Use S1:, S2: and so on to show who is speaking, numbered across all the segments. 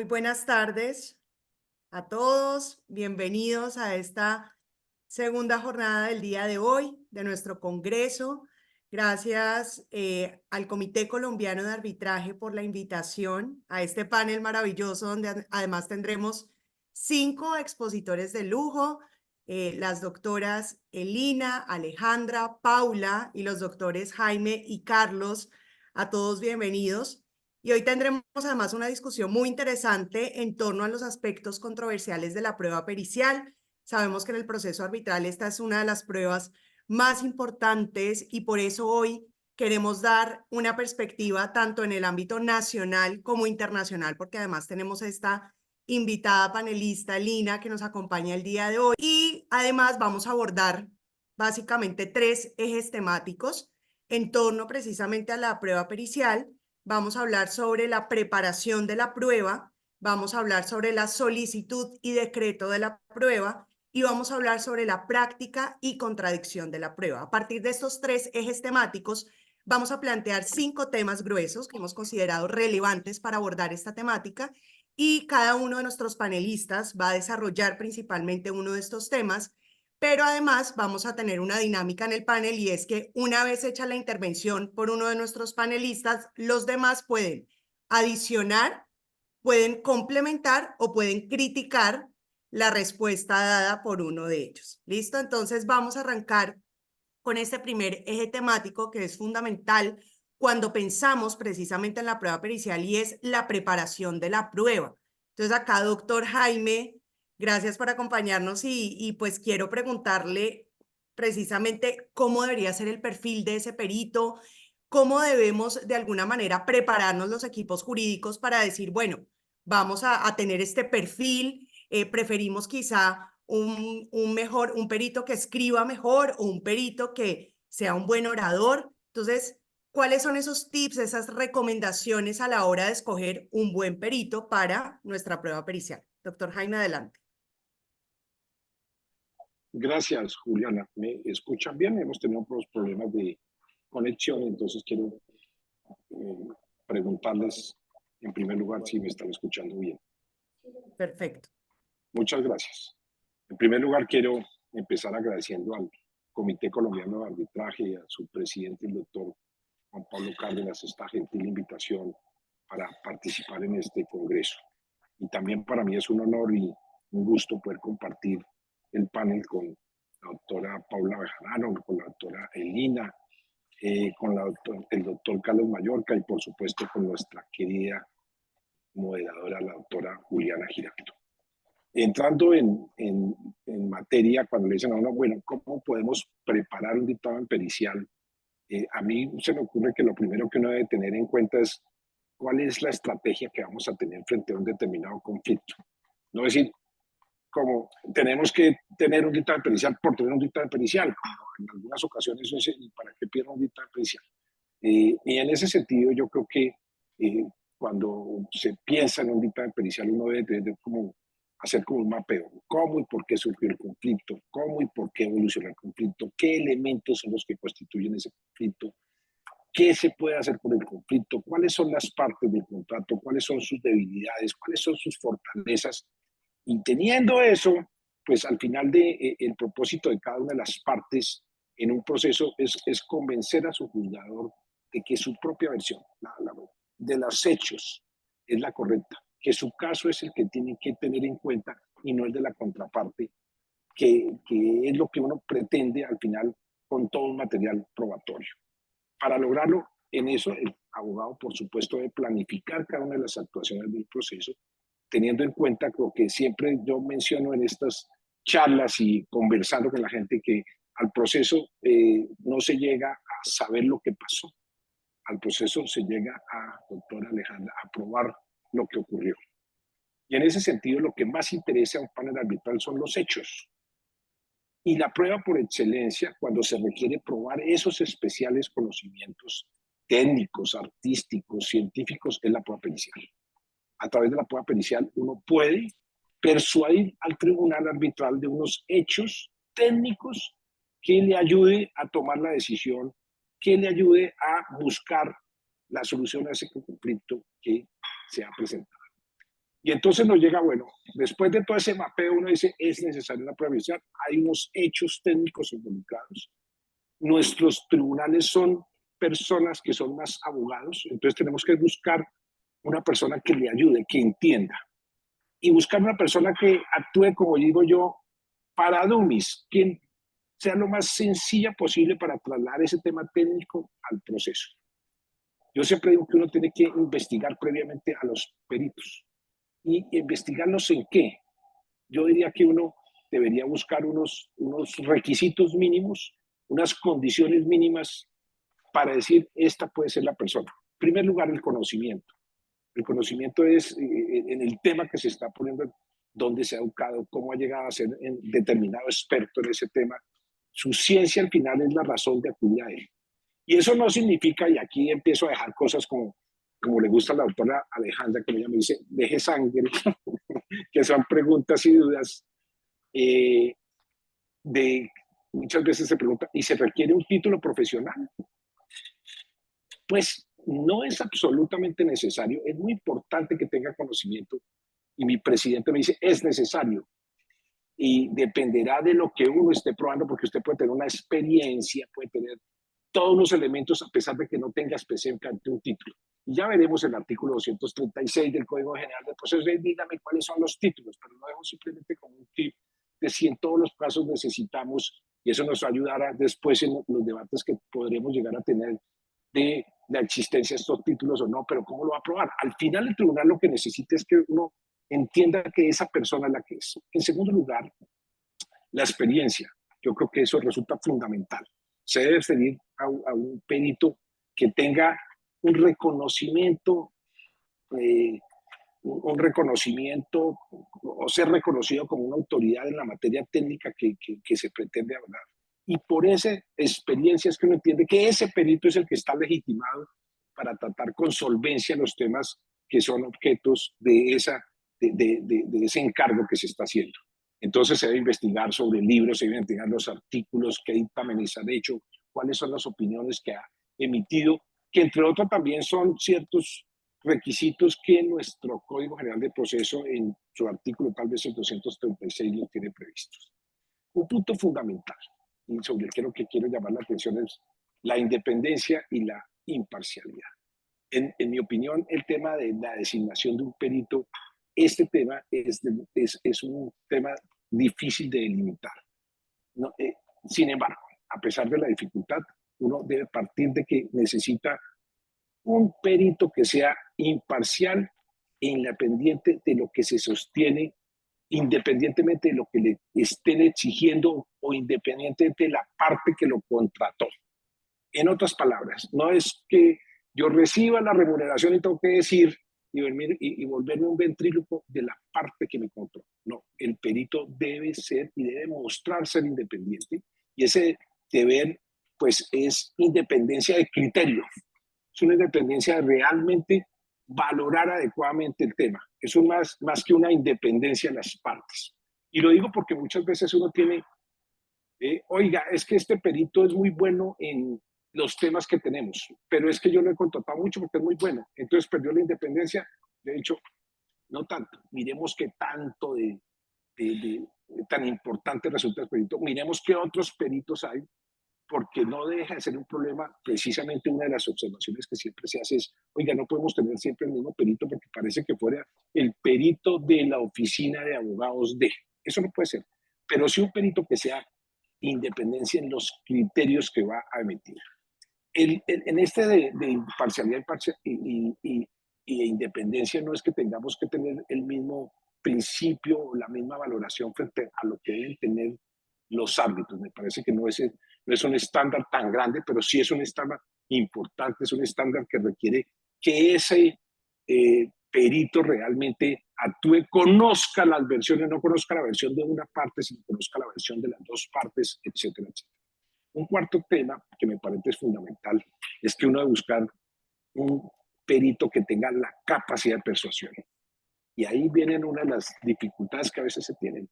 S1: Muy buenas tardes a todos. Bienvenidos a esta segunda jornada del día de hoy de nuestro Congreso. Gracias al Comité Colombiano de Arbitraje por la invitación a este panel maravilloso donde además tendremos 5 expositores de lujo, las doctoras Elina, Alejandra, Paula y los doctores Jaime y Carlos. A todos bienvenidos. Y hoy tendremos además una discusión muy interesante en torno a los aspectos controversiales de la prueba pericial. Sabemos que en el proceso arbitral esta es una de las pruebas más importantes y por eso hoy queremos dar una perspectiva tanto en el ámbito nacional como internacional, porque además tenemos esta invitada panelista, Lina, que nos acompaña el día de hoy. Y además vamos a abordar básicamente 3 ejes temáticos en torno precisamente a la prueba pericial. Vamos a hablar sobre la preparación de la prueba, vamos a hablar sobre la solicitud y decreto de la prueba y vamos a hablar sobre la práctica y contradicción de la prueba. A partir de estos 3 ejes temáticos, vamos a plantear 5 temas gruesos que hemos considerado relevantes para abordar esta temática y cada uno de nuestros panelistas va a desarrollar principalmente uno de estos temas, pero además vamos a tener una dinámica en el panel y es que una vez hecha la intervención por uno de nuestros panelistas, los demás pueden adicionar, pueden complementar o pueden criticar la respuesta dada por uno de ellos. ¿Listo? Entonces vamos a arrancar con este primer eje temático que es fundamental cuando pensamos precisamente en la prueba pericial y es la preparación de la prueba. Entonces acá, doctor Jaime, gracias por acompañarnos y pues quiero preguntarle precisamente cómo debería ser el perfil de ese perito, cómo debemos de alguna manera prepararnos los equipos jurídicos para decir, bueno, vamos a tener este perfil, preferimos quizá un perito que escriba mejor o un perito que sea un buen orador. Entonces, ¿cuáles son esos tips, esas recomendaciones a la hora de escoger un buen perito para nuestra prueba pericial? Doctor Jaime, adelante.
S2: Gracias, Juliana. ¿Me escuchan bien? Hemos tenido unos problemas de conexión, entonces quiero preguntarles en primer lugar si me están escuchando bien.
S1: Perfecto.
S2: Muchas gracias. En primer lugar, quiero empezar agradeciendo al Comité Colombiano de Arbitraje y a su presidente, el doctor Juan Pablo Cárdenas, esta gentil invitación para participar en este congreso. Y también para mí es un honor y un gusto poder compartir el panel con la doctora Paula Bejarano, con la doctora Elina, con el doctor Carlos Mallorca y por supuesto con nuestra querida moderadora, la doctora Juliana Giraldo. Entrando en materia, cuando le dicen a uno, bueno, ¿cómo podemos preparar un dictamen pericial? A mí se me ocurre que lo primero que uno debe tener en cuenta es cuál es la estrategia que vamos a tener frente a un determinado conflicto. No decir, como tenemos que tener un dictamen pericial por tener un dictamen pericial, como en algunas ocasiones es, ¿y para qué pierdo un dictamen pericial? Y en ese sentido yo creo que cuando se piensa en un dictamen pericial uno debe tener como hacer como un mapeo, cómo y por qué surgió el conflicto, cómo y por qué evolucionó el conflicto, qué elementos son los que constituyen ese conflicto, qué se puede hacer con el conflicto, cuáles son las partes del contrato, cuáles son sus debilidades, cuáles son sus fortalezas. Y teniendo eso, pues al final el propósito de cada una de las partes en un proceso es convencer a su juzgador de que su propia versión de los hechos es la correcta, que su caso es el que tiene que tener en cuenta y no el de la contraparte, que es lo que uno pretende al final con todo un material probatorio. Para lograrlo, en eso el abogado, por supuesto, debe planificar cada una de las actuaciones del proceso, teniendo en cuenta lo que siempre yo menciono en estas charlas y conversando con la gente, que al proceso no se llega a saber lo que pasó, al proceso se llega a, doctora Alejandra, a probar lo que ocurrió. Y en ese sentido, lo que más interesa a un panel arbitral son los hechos. Y la prueba por excelencia, cuando se requiere probar esos especiales conocimientos técnicos, artísticos, científicos, es la prueba pericial. A través de la prueba pericial uno puede persuadir al tribunal arbitral de unos hechos técnicos que le ayude a tomar la decisión, que le ayude a buscar la solución a ese conflicto que se ha presentado. Y entonces nos llega, bueno, después de todo ese mapeo, uno dice, es necesaria una prueba judicial, hay unos hechos técnicos involucrados. Nuestros tribunales son personas que son más abogados, entonces tenemos que buscar una persona que le ayude, que entienda. Y buscar una persona que actúe, como digo yo, para dummies, quien sea lo más sencilla posible para trasladar ese tema técnico al proceso. Yo siempre digo que uno tiene que investigar previamente a los peritos. ¿Y investigarlos en qué? Yo diría que uno debería buscar unos requisitos mínimos, unas condiciones mínimas para decir, esta puede ser la persona. En primer lugar, el conocimiento. El conocimiento es en el tema que se está poniendo, dónde se ha educado, cómo ha llegado a ser determinado experto en ese tema. Su ciencia al final es la razón de acudir a él. Y eso no significa, y aquí empiezo a dejar cosas como le gusta a la doctora Alejandra, que ella me dice, deje sangre, que son preguntas y dudas de muchas veces se pregunta, ¿y se requiere un título profesional? Pues no es absolutamente necesario, es muy importante que tenga conocimiento y mi presidente me dice, es necesario y dependerá de lo que uno esté probando porque usted puede tener una experiencia, puede tener todos los elementos a pesar de que no tenga específicamente un título. Y ya veremos el artículo 236 del Código General del Proceso, dígame cuáles son los títulos, pero lo dejo simplemente como un tip de si en todos los casos necesitamos, y eso nos ayudará después en los debates que podremos llegar a tener de la existencia de estos títulos o no, pero ¿cómo lo va a aprobar? Al final el tribunal lo que necesita es que uno entienda que esa persona es la que es. En segundo lugar, la experiencia. Yo creo que eso resulta fundamental. Se debe pedir a un perito que tenga un reconocimiento, un reconocimiento o ser reconocido como una autoridad en la materia técnica que se pretende hablar. Y por esa experiencia es que uno entiende que ese perito es el que está legitimado para tratar con solvencia los temas que son objetos de ese encargo que se está haciendo. Entonces se debe investigar sobre libros, se debe investigar los artículos, qué dictámenes han hecho, cuáles son las opiniones que ha emitido, que entre otros también son ciertos requisitos que nuestro Código General de Proceso en su artículo tal vez el 236 los tiene previstos. Un punto fundamental y sobre el que quiero llamar la atención es la independencia y la imparcialidad. En mi opinión, el tema de la designación de un perito, este tema es un tema difícil de delimitar. ¿No? Sin embargo, a pesar de la dificultad, uno debe partir de que necesita un perito que sea imparcial e independiente de lo que se sostiene, independientemente de lo que le estén exigiendo o independientemente de la parte que lo contrató. En otras palabras, no es que yo reciba la remuneración y tengo que decir y volverme un ventríloco de la parte que me contrató. No, el perito debe ser y debe mostrar ser independiente y ese deber pues es independencia de criterio, es una independencia de realmente valorar adecuadamente el tema. Eso es más que una independencia de las partes. Y lo digo porque muchas veces uno tiene, oiga, es que este perito es muy bueno en los temas que tenemos, pero es que yo lo he contratado mucho porque es muy bueno. Entonces perdió la independencia. De hecho, no tanto. Miremos qué tanto tan importante resulta el perito. Miremos qué otros peritos hay porque no deja de ser un problema. Precisamente una de las observaciones que siempre se hace es, oiga, no podemos tener siempre el mismo perito porque parece que fuera el perito de la oficina de abogados de. Eso no puede ser. Pero sí un perito que sea independencia en los criterios que va a emitir. En este de imparcialidad y independencia no es que tengamos que tener el mismo principio o la misma valoración frente a lo que deben tener los árbitros. Me parece que no es un estándar tan grande, pero sí es un estándar importante, es un estándar que requiere que ese perito realmente actúe, conozca las versiones, no conozca la versión de una parte, sino conozca la versión de las dos partes, etcétera, etcétera. Un cuarto tema que me parece fundamental es que uno debe buscar un perito que tenga la capacidad de persuasión. Y ahí vienen una de las dificultades que a veces se tienen,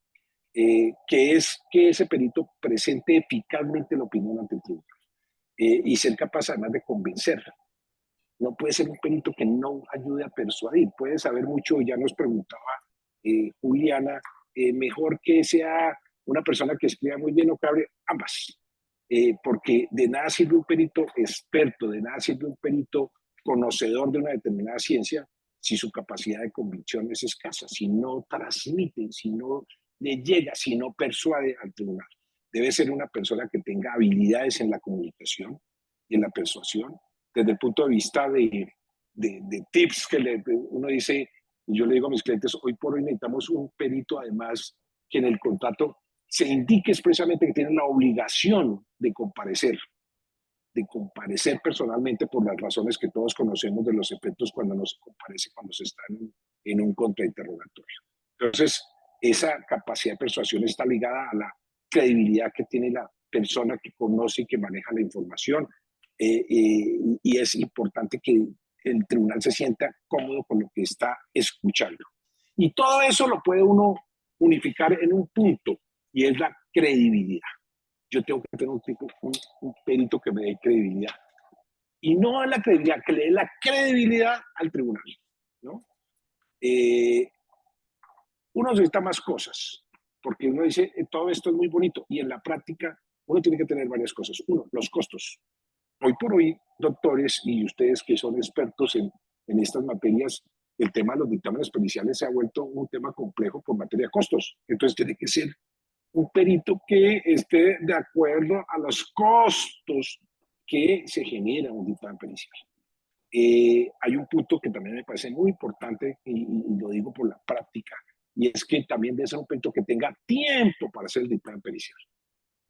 S2: que es que ese perito presente eficazmente la opinión ante el tribunal y ser capaz además de convencerla. no puede ser un perito que no ayude a persuadir. Puede saber mucho, ya nos preguntaba Juliana, mejor que sea una persona que escriba muy bien o que hable ambas. Porque de nada sirve un perito experto, de nada sirve un perito conocedor de una determinada ciencia si su capacidad de convicción es escasa, si no transmite, si no le llega, si no persuade al tribunal. Debe ser una persona que tenga habilidades en la comunicación y en la persuasión, desde el punto de vista de tips que uno dice, y yo le digo a mis clientes, hoy por hoy necesitamos un perito además que en el contrato se indique expresamente que tiene la obligación de comparecer personalmente por las razones que todos conocemos de los efectos cuando no se comparece, cuando se está en un contrainterrogatorio. Entonces, esa capacidad de persuasión está ligada a la credibilidad que tiene la persona que conoce y que maneja la información. Y es importante que el tribunal se sienta cómodo con lo que está escuchando. Y todo eso lo puede uno unificar en un punto, y es la credibilidad. Yo tengo que tener un perito que me dé credibilidad. Y no a la credibilidad, que le dé la credibilidad al tribunal, ¿no? Uno necesita más cosas, porque uno dice, todo esto es muy bonito, y en la práctica uno tiene que tener varias cosas. Uno, los costos. Hoy por hoy, doctores y ustedes que son expertos en estas materias, el tema de los dictámenes periciales se ha vuelto un tema complejo por materia de costos. Entonces tiene que ser un perito que esté de acuerdo a los costos que se genera un dictamen pericial. Hay un punto que también me parece muy importante, y lo digo por la práctica, y es que también debe ser un perito que tenga tiempo para hacer el dictamen pericial.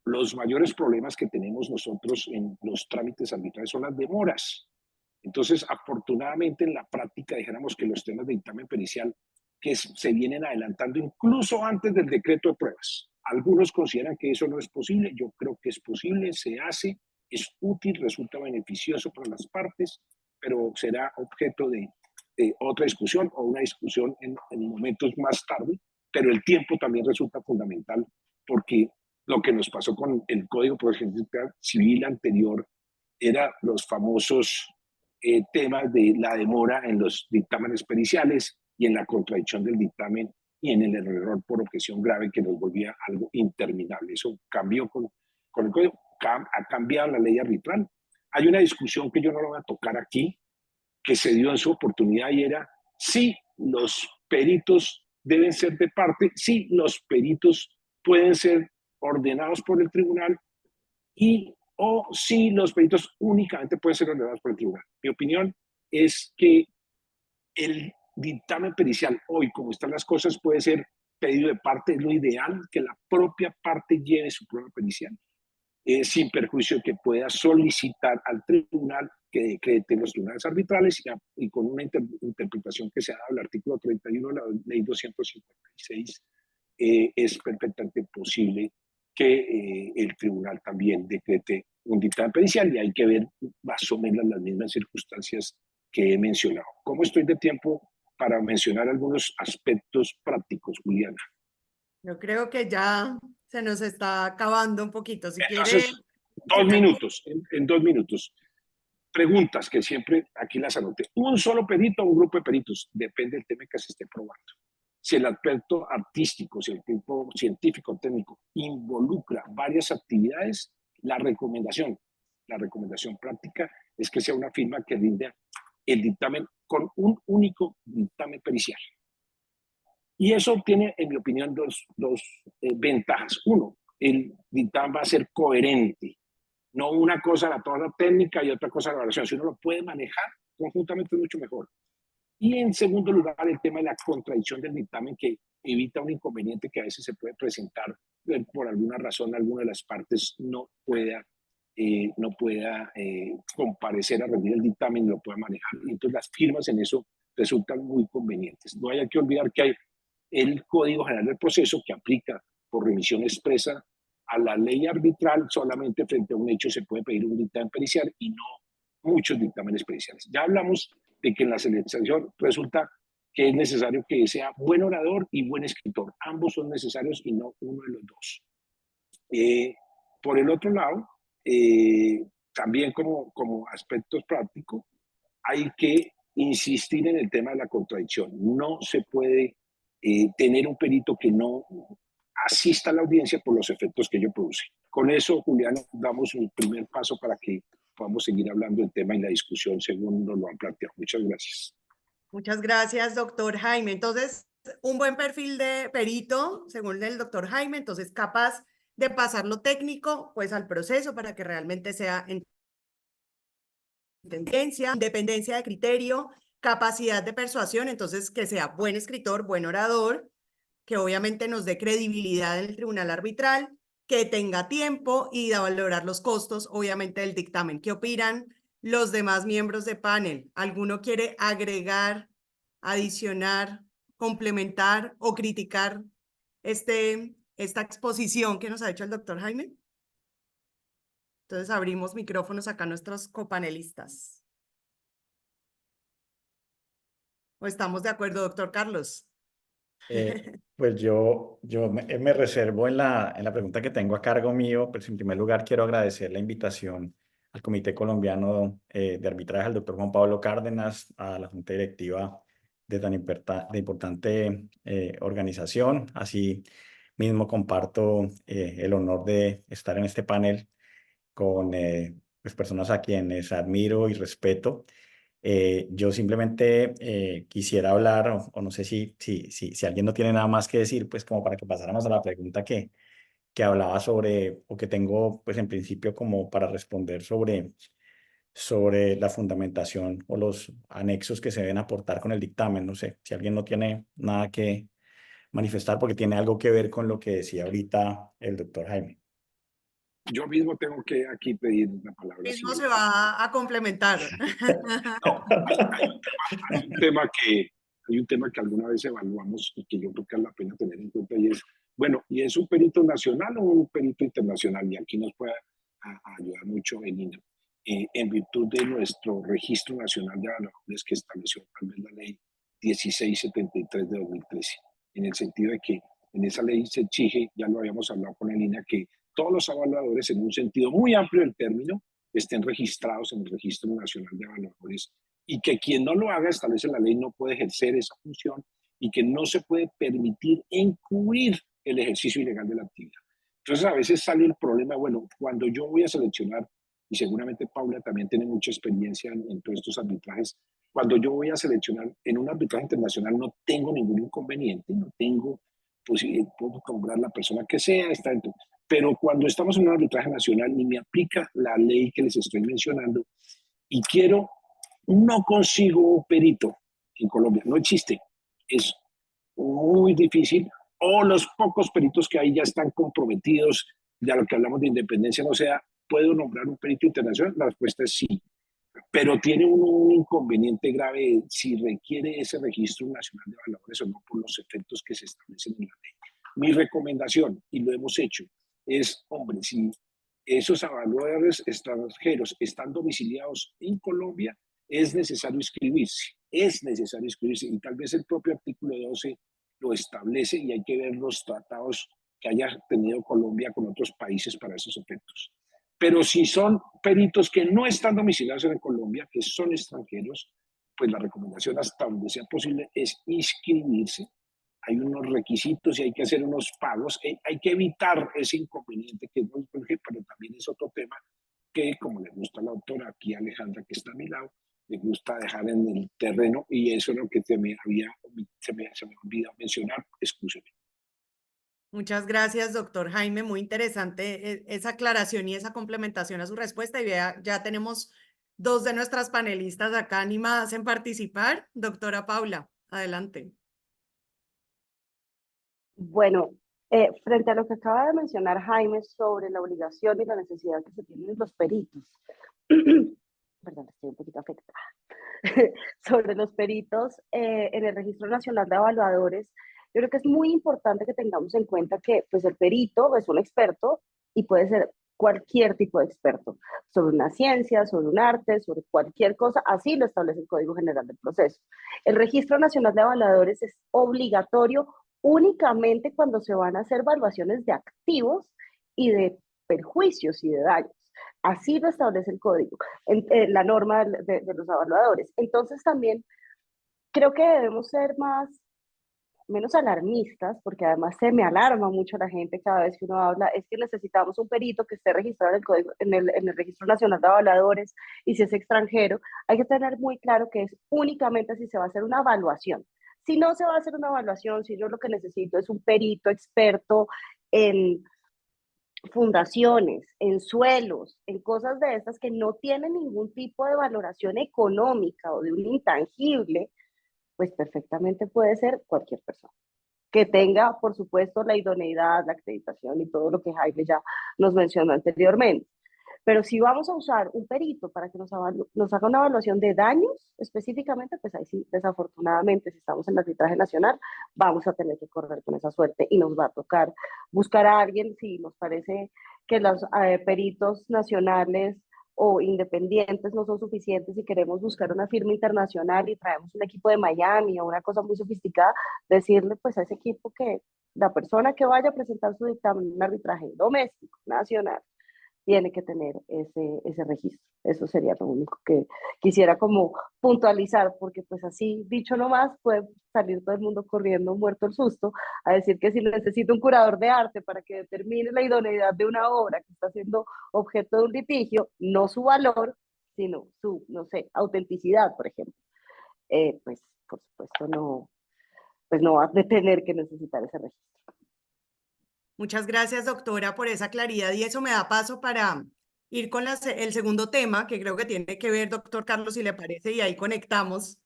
S2: Los mayores problemas que tenemos nosotros en los trámites arbitrales son las demoras. Entonces, afortunadamente en la práctica dijéramos que los temas de dictamen pericial se vienen adelantando incluso antes del decreto de pruebas. Algunos consideran que eso no es posible, yo creo que es posible, se hace, es útil, resulta beneficioso para las partes, pero será objeto de otra discusión o una discusión en momentos más tarde, pero el tiempo también resulta fundamental porque lo que nos pasó con el Código Procesal Civil anterior era los famosos temas de la demora en los dictámenes periciales y en la contradicción del dictamen y en el error por objeción grave que nos volvía algo interminable. Eso cambió con el Código, ha cambiado la ley arbitral. Hay una discusión que yo no la voy a tocar aquí, que se dio en su oportunidad y era si los peritos deben ser de parte, si los peritos pueden ser ordenados por el tribunal o si los peritos únicamente pueden ser ordenados por el tribunal. Mi opinión es que el dictamen pericial hoy, como están las cosas, puede ser pedido de parte, es lo ideal, que la propia parte lleve su prueba pericial, sin perjuicio de que pueda solicitar al tribunal que decrete los tribunales arbitrales y con una interpretación que se ha dado al artículo 31 de la ley 256, es perfectamente posible que el tribunal también decrete un dictamen pericial, y hay que ver más o menos las mismas circunstancias que he mencionado. ¿Cómo estoy de tiempo para mencionar algunos aspectos prácticos, Juliana?
S1: Yo creo que ya se nos está acabando un poquito. Si quiere,
S2: Entonces, 2 minutos, en 2 minutos. Preguntas que siempre aquí las anoté. ¿Un solo perito o un grupo de peritos? Depende del tema que se esté probando. Si el aspecto artístico, si el tipo científico, técnico, involucra varias actividades, la recomendación práctica es que sea una firma que rinde el dictamen con un único dictamen pericial. Y eso tiene, en mi opinión, dos ventajas. Uno, el dictamen va a ser coherente, no una cosa la toda técnica y otra cosa la evaluación. Si uno lo puede manejar conjuntamente es mucho mejor. Y en segundo lugar, el tema de la contradicción del dictamen, que evita un inconveniente que a veces se puede presentar por alguna razón, alguna de las partes no pueda comparecer a rendir el dictamen y lo pueda manejar. Y entonces las firmas en eso resultan muy convenientes. No hay que olvidar que hay el Código General del Proceso que aplica por remisión expresa a la ley arbitral. Solamente frente a un hecho se puede pedir un dictamen pericial y no muchos dictámenes periciales. Ya hablamos de que en la selección resulta que es necesario que sea buen orador y buen escritor. Ambos son necesarios y no uno de los dos. Por el otro lado, también como aspectos prácticos, hay que insistir en el tema de la contradicción. No se puede tener un perito que no asista a la audiencia por los efectos que ello produce. Con eso, Julián, damos un primer paso para que podamos seguir hablando del tema y la discusión según nos lo han planteado. Muchas gracias.
S1: Muchas gracias, doctor Jaime. Entonces, un buen perfil de perito, según el doctor Jaime, entonces capaz de pasar lo técnico pues al proceso para que realmente sea en tendencia, independencia de criterio, capacidad de persuasión, entonces que sea buen escritor, buen orador, que obviamente nos dé credibilidad en el tribunal arbitral, que tenga tiempo y de valorar los costos, obviamente, del dictamen. ¿Qué opinan los demás miembros de panel? ¿Alguno quiere agregar, adicionar, complementar o criticar esta exposición que nos ha hecho el doctor Jaime? Entonces abrimos micrófonos acá a nuestros copanelistas. ¿O estamos de acuerdo, doctor Carlos?
S3: Pues yo me reservo en la pregunta que tengo a cargo mío, pues en primer lugar quiero agradecer la invitación al Comité Colombiano de Arbitraje, al doctor Juan Pablo Cárdenas, a la Junta Directiva de tan importante organización. Así mismo comparto el honor de estar en este panel con pues personas a quienes admiro y respeto. Yo simplemente quisiera hablar, o no sé si alguien no tiene nada más que decir, pues como para que pasáramos a la pregunta que hablaba sobre, o que tengo pues en principio como para responder sobre la fundamentación o los anexos que se deben aportar con el dictamen. No sé si alguien no tiene nada que manifestar porque tiene algo que ver con lo que decía ahorita el doctor Jaime.
S2: Yo mismo tengo que aquí pedir la palabra.
S1: Mismo se va a complementar.
S2: No, hay un tema que alguna vez evaluamos y que yo creo que vale la pena tener en cuenta y es, bueno, ¿y es un perito nacional o un perito internacional? Y aquí nos puede ayudar mucho el INA. En virtud de nuestro Registro Nacional de Evaluadores que estableció tal vez la ley 1673 de 2013, en el sentido de que en esa ley se exige, ya lo habíamos hablado con el INA, que todos los evaluadores en un sentido muy amplio del término estén registrados en el Registro Nacional de Evaluadores y que quien no lo haga, establece la ley, no puede ejercer esa función y que no se puede permitir encubrir el ejercicio ilegal de la actividad. Entonces a veces sale el problema, bueno, cuando yo voy a seleccionar, y seguramente Paula también tiene mucha experiencia en todos estos arbitrajes, cuando yo voy a seleccionar en un arbitraje internacional no tengo ningún inconveniente, no tengo, pues puedo comprar la persona que sea, está dentro. Pero cuando estamos en un arbitraje nacional y me aplica la ley que les estoy mencionando y no consigo un perito en Colombia, no existe, es muy difícil, o los pocos peritos que hay ya están comprometidos, ya lo que hablamos de independencia no sea, ¿puedo nombrar un perito internacional? La respuesta es sí, pero tiene un inconveniente grave si requiere ese registro nacional de evaluadores o no por los efectos que se establecen en la ley. Mi recomendación, y lo hemos hecho, es, hombre, si esos evaluadores extranjeros están domiciliados en Colombia, es necesario inscribirse, y tal vez el propio artículo 12 lo establece y hay que ver los tratados que haya tenido Colombia con otros países para esos efectos. Pero si son peritos que no están domiciliados en Colombia, que son extranjeros, pues la recomendación hasta donde sea posible es inscribirse. Hay unos requisitos y hay que hacer unos pagos. Hay que evitar ese inconveniente que no surge, pero también es otro tema que, como le gusta a la autora, aquí Alejandra, que está a mi lado, le gusta dejar en el terreno y eso es lo que se me olvidó mencionar. Excúseme.
S1: Muchas gracias, doctor Jaime. Muy interesante esa aclaración y esa complementación a su respuesta. Y ya tenemos dos de nuestras panelistas acá animadas en participar. Doctora Paula, adelante.
S4: Bueno, frente a lo que acaba de mencionar Jaime sobre la obligación y la necesidad que se tienen los peritos, perdón, estoy un poquito afectada, sobre los peritos en el Registro Nacional de Evaluadores, yo creo que es muy importante que tengamos en cuenta que pues, el perito es un experto y puede ser cualquier tipo de experto, sobre una ciencia, sobre un arte, sobre cualquier cosa, así lo establece el Código General del Proceso. El Registro Nacional de Evaluadores es obligatorio únicamente cuando se van a hacer evaluaciones de activos y de perjuicios y de daños. Así lo establece el código, la norma de los evaluadores. Entonces también creo que debemos ser menos alarmistas, porque además se me alarma mucho la gente cada vez que uno habla, es que necesitamos un perito que esté registrado en el, código, en el Registro Nacional de Evaluadores, y si es extranjero, hay que tener muy claro que es únicamente si se va a hacer una evaluación. Si no se va a hacer una evaluación, si yo lo que necesito es un perito experto en fundaciones, en suelos, en cosas de estas que no tienen ningún tipo de valoración económica o de un intangible, pues perfectamente puede ser cualquier persona que tenga, por supuesto, la idoneidad, la acreditación y todo lo que Jaime ya nos mencionó anteriormente. Pero si vamos a usar un perito para que nos haga una evaluación de daños específicamente, pues ahí sí, desafortunadamente, si estamos en el arbitraje nacional, vamos a tener que correr con esa suerte y nos va a tocar buscar a alguien si nos parece que los peritos nacionales o independientes no son suficientes y queremos buscar una firma internacional y traemos un equipo de Miami o una cosa muy sofisticada, decirle pues a ese equipo que la persona que vaya a presentar su dictamen en un arbitraje doméstico, nacional, tiene que tener ese registro. Eso sería lo único que quisiera como puntualizar, porque pues así, dicho nomás, puede salir todo el mundo corriendo muerto el susto a decir que si necesito un curador de arte para que determine la idoneidad de una obra que está siendo objeto de un litigio, no su valor, sino su, no sé, autenticidad, por ejemplo. Pues por supuesto no, pues no va a tener que necesitar ese registro.
S1: Muchas gracias, doctora, por esa claridad, y eso me da paso para ir con el segundo tema, que creo que tiene que ver, doctor Carlos, si le parece, y ahí conectamos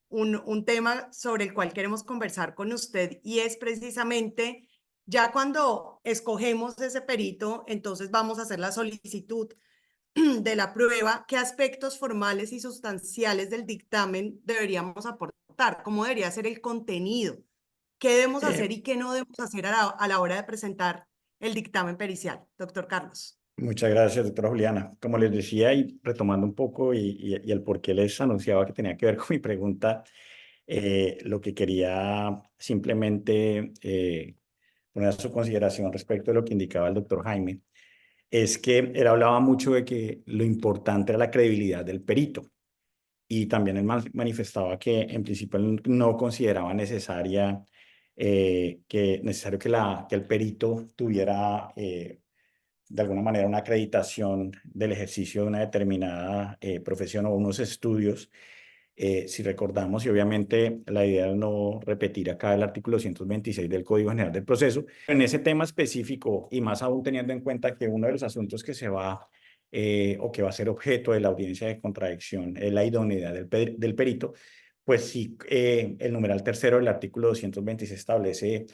S1: un tema sobre el cual queremos conversar con usted, y es precisamente, ya cuando escogemos ese perito, entonces vamos a hacer la solicitud de la prueba, ¿qué aspectos formales y sustanciales del dictamen deberíamos aportar? ¿Cómo debería ser el contenido? ¿Qué debemos hacer y qué no debemos hacer a la hora de presentar el dictamen pericial? Doctor Carlos.
S3: Muchas gracias, doctora Juliana. Como les decía, y retomando un poco y el por qué les anunciaba que tenía que ver con mi pregunta, lo que quería simplemente poner a su consideración respecto de lo que indicaba el doctor Jaime, es que él hablaba mucho de que lo importante era la credibilidad del perito. Y también él manifestaba que en principio él no consideraba necesario que el perito tuviera de alguna manera una acreditación del ejercicio de una determinada profesión o unos estudios. Si recordamos, y obviamente la idea es no repetir acá el artículo 126 del Código General del Proceso, en ese tema específico, y más aún teniendo en cuenta que uno de los asuntos que se va o que va a ser objeto de la audiencia de contradicción es la idoneidad del perito, pues sí, el numeral tercero del artículo 226 establece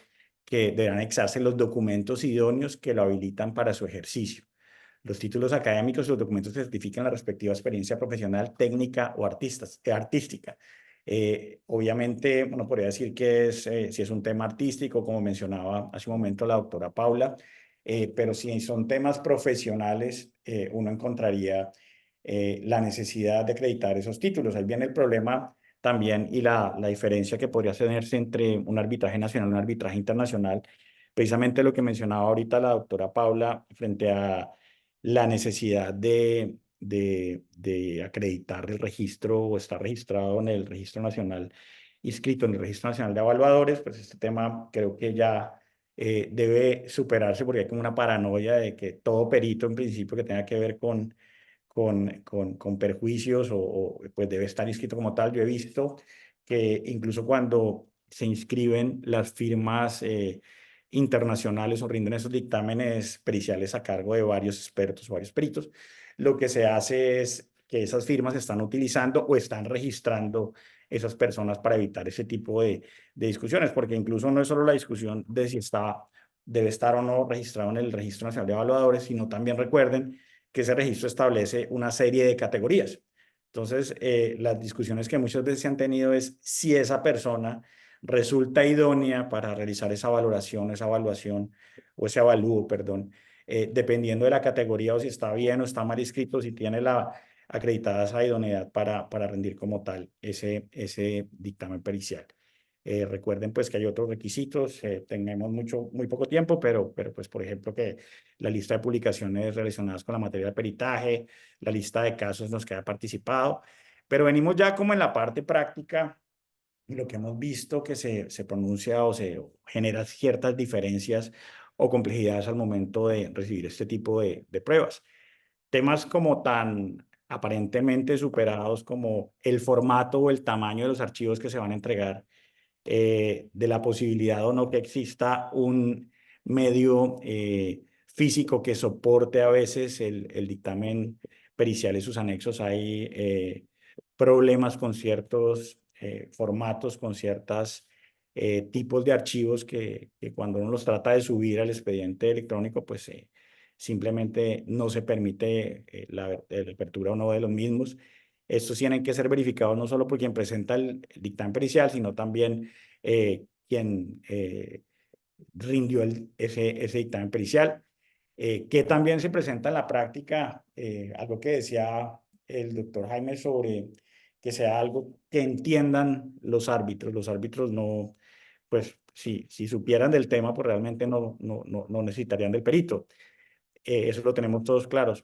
S3: que deberán anexarse los documentos idóneos que lo habilitan para su ejercicio. Los títulos académicos y los documentos que certifican la respectiva experiencia profesional, técnica o artística. Obviamente, uno podría decir que si es un tema artístico, como mencionaba hace un momento la doctora Paula, pero si son temas profesionales, uno encontraría la necesidad de acreditar esos títulos. Ahí viene el problema también y la diferencia que podría tenerse entre un arbitraje nacional y un arbitraje internacional. Precisamente lo que mencionaba ahorita la doctora Paula frente a la necesidad de acreditar el registro o estar registrado en el Registro Nacional, inscrito en el Registro Nacional de Evaluadores, pues este tema creo que ya debe superarse porque hay como una paranoia de que todo perito en principio que tenga que ver con perjuicios pues debe estar inscrito como tal. Yo he visto que incluso cuando se inscriben las firmas internacionales o rinden esos dictámenes periciales a cargo de varios expertos, varios peritos, lo que se hace es que esas firmas están utilizando o están registrando esas personas para evitar ese tipo de discusiones, porque incluso no es solo la discusión de si debe estar o no registrado en el Registro Nacional de Evaluadores, sino también recuerden que ese registro establece una serie de categorías. Entonces, las discusiones que muchas veces se han tenido es si esa persona resulta idónea para realizar esa valoración, esa evaluación o ese avalúo, perdón, dependiendo de la categoría o si está bien o está mal inscrito, si tiene la acreditada esa idoneidad para rendir como tal ese dictamen pericial. Recuerden pues que hay otros requisitos, tenemos muy poco tiempo, pero pues por ejemplo que la lista de publicaciones relacionadas con la materia de peritaje, la lista de casos en los que ha participado, pero venimos ya como en la parte práctica, lo que hemos visto que se pronuncia o se genera ciertas diferencias o complejidades al momento de recibir este tipo de pruebas. Temas como tan aparentemente superados como el formato o el tamaño de los archivos que se van a entregar, de la posibilidad o no que exista un medio físico que soporte a veces el dictamen pericial y sus anexos. Hay problemas con ciertos formatos, con ciertos tipos de archivos que cuando uno los trata de subir al expediente electrónico, pues simplemente no se permite la apertura o no de los mismos. Estos tienen que ser verificados no solo por quien presenta el dictamen pericial, sino también quien rindió ese dictamen pericial, que también se presenta en la práctica, algo que decía el doctor Jaime sobre que sea algo que entiendan los árbitros. Los árbitros no, pues si supieran del tema, pues realmente no necesitarían del perito. Eso lo tenemos todos claro,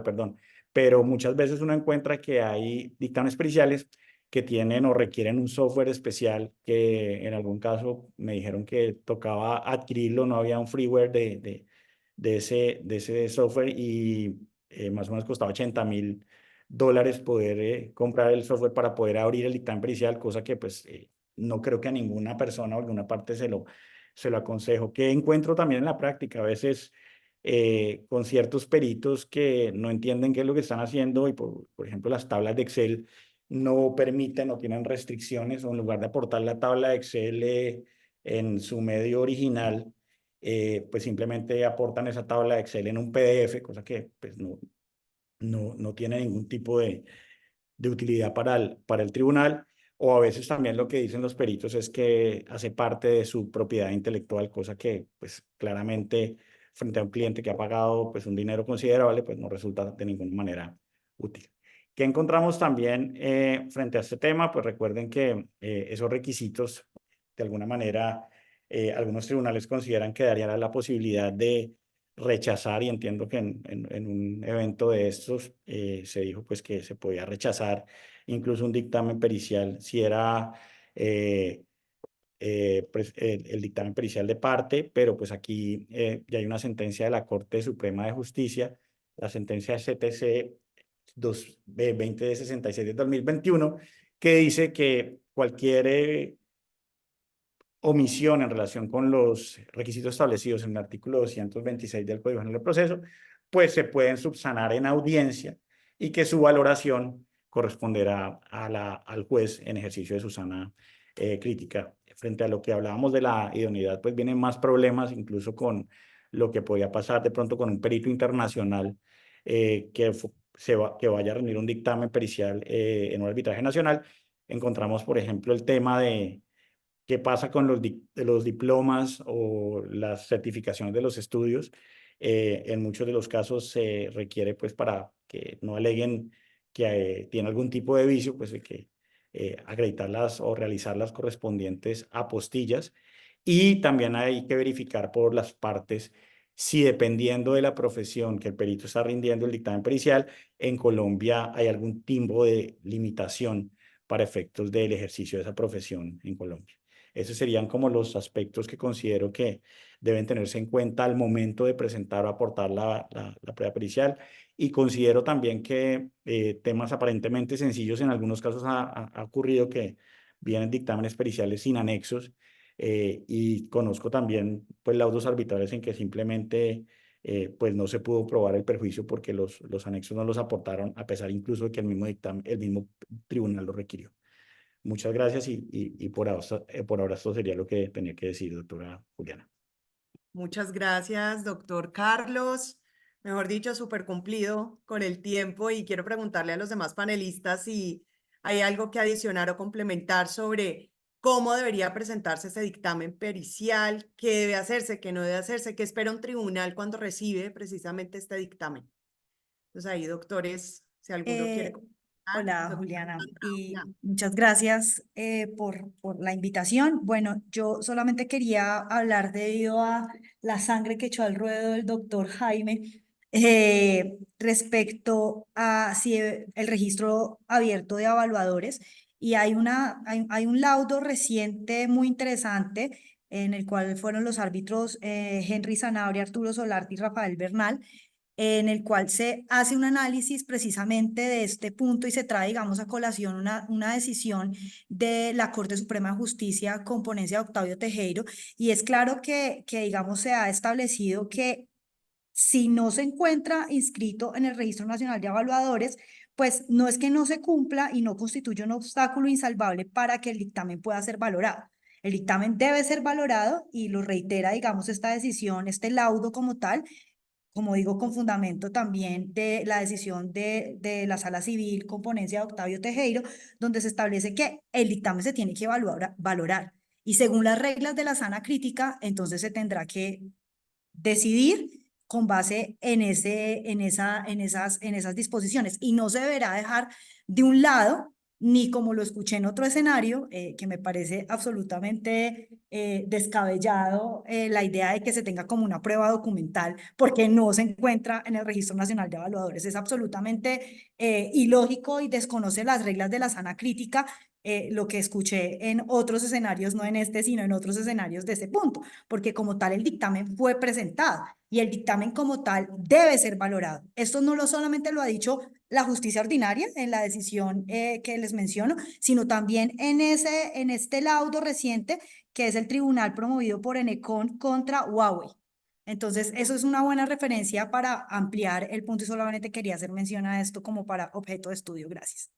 S3: perdón. Pero muchas veces uno encuentra que hay dictámenes periciales que tienen o requieren un software especial que en algún caso me dijeron que tocaba adquirirlo, no había un freeware de ese software y más o menos costaba $80,000 poder comprar el software para poder abrir el dictamen pericial, cosa que pues no creo que a ninguna persona o alguna parte se lo aconsejo. Que encuentro también en la práctica, a veces con ciertos peritos que no entienden qué es lo que están haciendo y por ejemplo las tablas de Excel no permiten o tienen restricciones, o en lugar de aportar la tabla de Excel en su medio original, pues simplemente aportan esa tabla de Excel en un PDF, cosa que pues no tiene ningún tipo de utilidad para el tribunal. O a veces también lo que dicen los peritos es que hace parte de su propiedad intelectual, cosa que pues claramente frente a un cliente que ha pagado pues un dinero considerable, pues no resulta de ninguna manera útil. ¿Qué encontramos también frente a este tema? Pues recuerden que esos requisitos, de alguna manera, algunos tribunales consideran que darían la posibilidad de rechazar, y entiendo que en un evento de estos se dijo pues que se podía rechazar incluso un dictamen pericial si era pues, el dictamen pericial de parte, pero pues aquí ya hay una sentencia de la Corte Suprema de Justicia, la sentencia CTC 2066 de 2021, que dice que cualquier omisión en relación con los requisitos establecidos en el artículo 226 del Código General del Proceso, pues se pueden subsanar en audiencia y que su valoración corresponderá al juez en ejercicio de su sana crítica. Frente a lo que hablábamos de la idoneidad, pues vienen más problemas, incluso con lo que podía pasar de pronto con un perito internacional que vaya a rendir un dictamen pericial en un arbitraje nacional. Encontramos, por ejemplo, el tema de qué pasa con los diplomas o las certificaciones de los estudios. En muchos de los casos se requiere, pues, para que no aleguen que tiene algún tipo de vicio, pues, de que acreditarlas o realizar las correspondientes apostillas. Y también hay que verificar por las partes si, dependiendo de la profesión que el perito está rindiendo el dictamen pericial, en Colombia hay algún tipo de limitación para efectos del ejercicio de esa profesión en Colombia. Esos serían como los aspectos que considero que deben tenerse en cuenta al momento de presentar o aportar la prueba pericial. Y considero también que temas aparentemente sencillos, en algunos casos ha ocurrido que vienen dictámenes periciales sin anexos, y conozco también pues laudos arbitrales en que simplemente pues no se pudo probar el perjuicio porque los anexos no los aportaron, a pesar incluso de que el mismo tribunal lo requirió. Muchas gracias y por ahora esto sería lo que tenía que decir, doctora Juliana.
S1: Muchas gracias, doctor Carlos. Mejor dicho, súper cumplido con el tiempo y quiero preguntarle a los demás panelistas si hay algo que adicionar o complementar sobre cómo debería presentarse ese dictamen pericial, qué debe hacerse, qué no debe hacerse, qué espera un tribunal cuando recibe precisamente este dictamen. Entonces ahí, doctores, si alguno quiere.
S5: Hola,
S1: Doctora
S5: Juliana, y
S1: Paula.
S5: muchas gracias por la invitación. Bueno, yo solamente quería hablar debido a la sangre que echó al ruedo el doctor Jaime respecto a si el registro abierto de evaluadores. Y hay un laudo reciente muy interesante en el cual fueron los árbitros Henry Sanabria, Arturo Solarte y Rafael Bernal, en el cual se hace un análisis precisamente de este punto y se trae, digamos, a colación una decisión de la Corte Suprema de Justicia con ponencia de Octavio Tejero, y es claro que digamos, se ha establecido que si no se encuentra inscrito en el Registro Nacional de Evaluadores, pues no es que no se cumpla y no constituye un obstáculo insalvable para que el dictamen pueda ser valorado. El dictamen debe ser valorado y lo reitera, digamos, esta decisión, este laudo como tal, como digo, con fundamento también de la decisión de la Sala Civil con ponencia de Octavio Tejero, donde se establece que el dictamen se tiene que valorar. Y según las reglas de la sana crítica, entonces se tendrá que decidir con base en esas disposiciones. Y no se deberá dejar de un lado, ni como lo escuché en otro escenario, que me parece absolutamente descabellado, la idea de que se tenga como una prueba documental, porque no se encuentra en el Registro Nacional de Evaluadores. Es absolutamente ilógico y desconoce las reglas de la sana crítica, lo que escuché en otros escenarios, no en este, sino en otros escenarios de ese punto, porque como tal el dictamen fue presentado y el dictamen como tal debe ser valorado. Esto no lo solamente lo ha dicho la justicia ordinaria en la decisión que les menciono, sino también en este laudo reciente que es el tribunal promovido por Enecon contra Huawei. Entonces, eso es una buena referencia para ampliar el punto y solamente quería hacer mención a esto como para objeto de estudio. Gracias.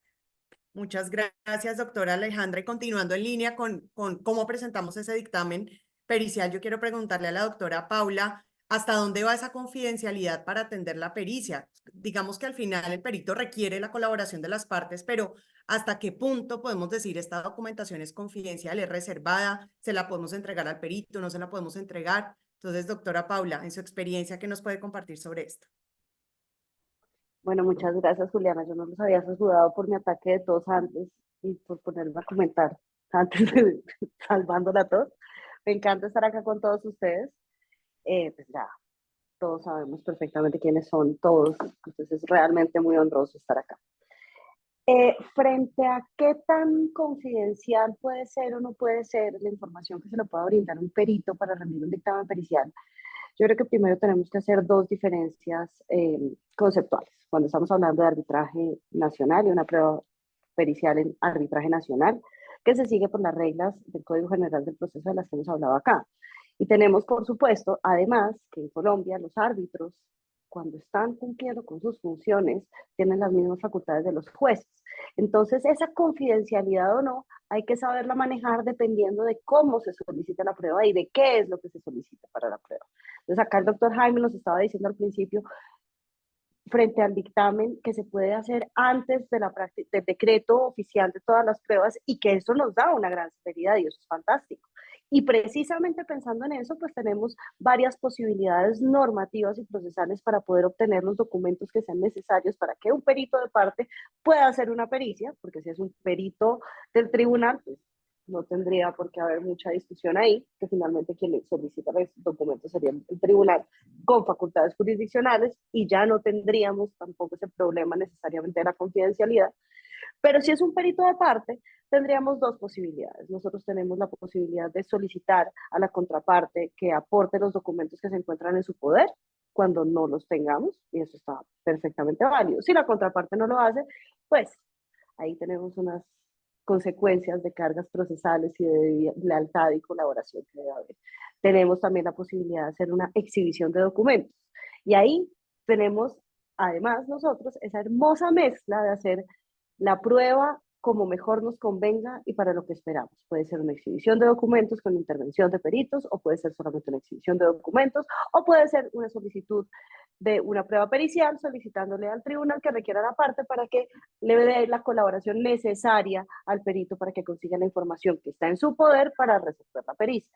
S1: Muchas gracias, doctora Alejandra. Y continuando en línea con cómo presentamos ese dictamen pericial, yo quiero preguntarle a la doctora Paula, ¿hasta dónde va esa confidencialidad para atender la pericia? Digamos que al final el perito requiere la colaboración de las partes, pero ¿hasta qué punto podemos decir esta documentación es confidencial, es reservada, se la podemos entregar al perito, no se la podemos entregar? Entonces, doctora Paula, en su experiencia, ¿qué nos puede compartir sobre esto?
S4: Bueno, muchas gracias, Juliana. Yo no los había saludado por mi ataque de tos antes y por ponerme a comentar antes de salvando la tos. Me encanta estar acá con todos ustedes. Pues ya, todos sabemos perfectamente quiénes son todos, entonces es realmente muy honroso estar acá. Frente a qué tan confidencial puede ser o no puede ser la información que se le pueda brindar a un perito para rendir un dictamen pericial, yo creo que primero tenemos que hacer dos diferencias conceptuales. Cuando estamos hablando de arbitraje nacional y una prueba pericial en arbitraje nacional, que se sigue por las reglas del Código General del Proceso de las que hemos hablado acá. Y tenemos, por supuesto, además, que en Colombia los árbitros, cuando están cumpliendo con sus funciones, tienen las mismas facultades de los jueces. Entonces, esa confidencialidad o no, hay que saberla manejar dependiendo de cómo se solicita la prueba y de qué es lo que se solicita para la prueba. Entonces, acá el doctor Jaime nos estaba diciendo al principio, frente al dictamen, que se puede hacer antes de del decreto oficial de todas las pruebas y que eso nos da una gran celeridad y eso es fantástico. Y precisamente pensando en eso, pues tenemos varias posibilidades normativas y procesales para poder obtener los documentos que sean necesarios para que un perito de parte pueda hacer una pericia, porque si es un perito del tribunal, pues no tendría por qué haber mucha discusión ahí, que finalmente quien solicita los documentos sería el tribunal con facultades jurisdiccionales y ya no tendríamos tampoco ese problema necesariamente de la confidencialidad. Pero si es un perito de parte, tendríamos dos posibilidades. Nosotros tenemos la posibilidad de solicitar a la contraparte que aporte los documentos que se encuentran en su poder cuando no los tengamos, y eso está perfectamente válido. Si la contraparte no lo hace, pues ahí tenemos unas consecuencias de cargas procesales y de lealtad y colaboración que debe haber. Tenemos también la posibilidad de hacer una exhibición de documentos. Y ahí tenemos, además, nosotros esa hermosa mezcla de hacer la prueba como mejor nos convenga y para lo que esperamos. Puede ser una exhibición de documentos con intervención de peritos, o puede ser solamente una exhibición de documentos, o puede ser una solicitud de una prueba pericial solicitándole al tribunal que requiera la parte para que le dé la colaboración necesaria al perito para que consiga la información que está en su poder para resolver la pericia.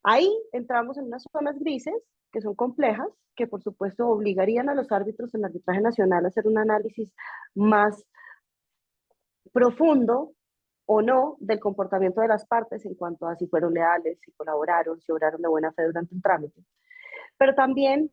S4: Ahí entramos en unas zonas grises que son complejas, que por supuesto obligarían a los árbitros en el arbitraje nacional a hacer un análisis más profundo o no del comportamiento de las partes en cuanto a si fueron leales, si colaboraron, si obraron de buena fe durante un trámite. Pero también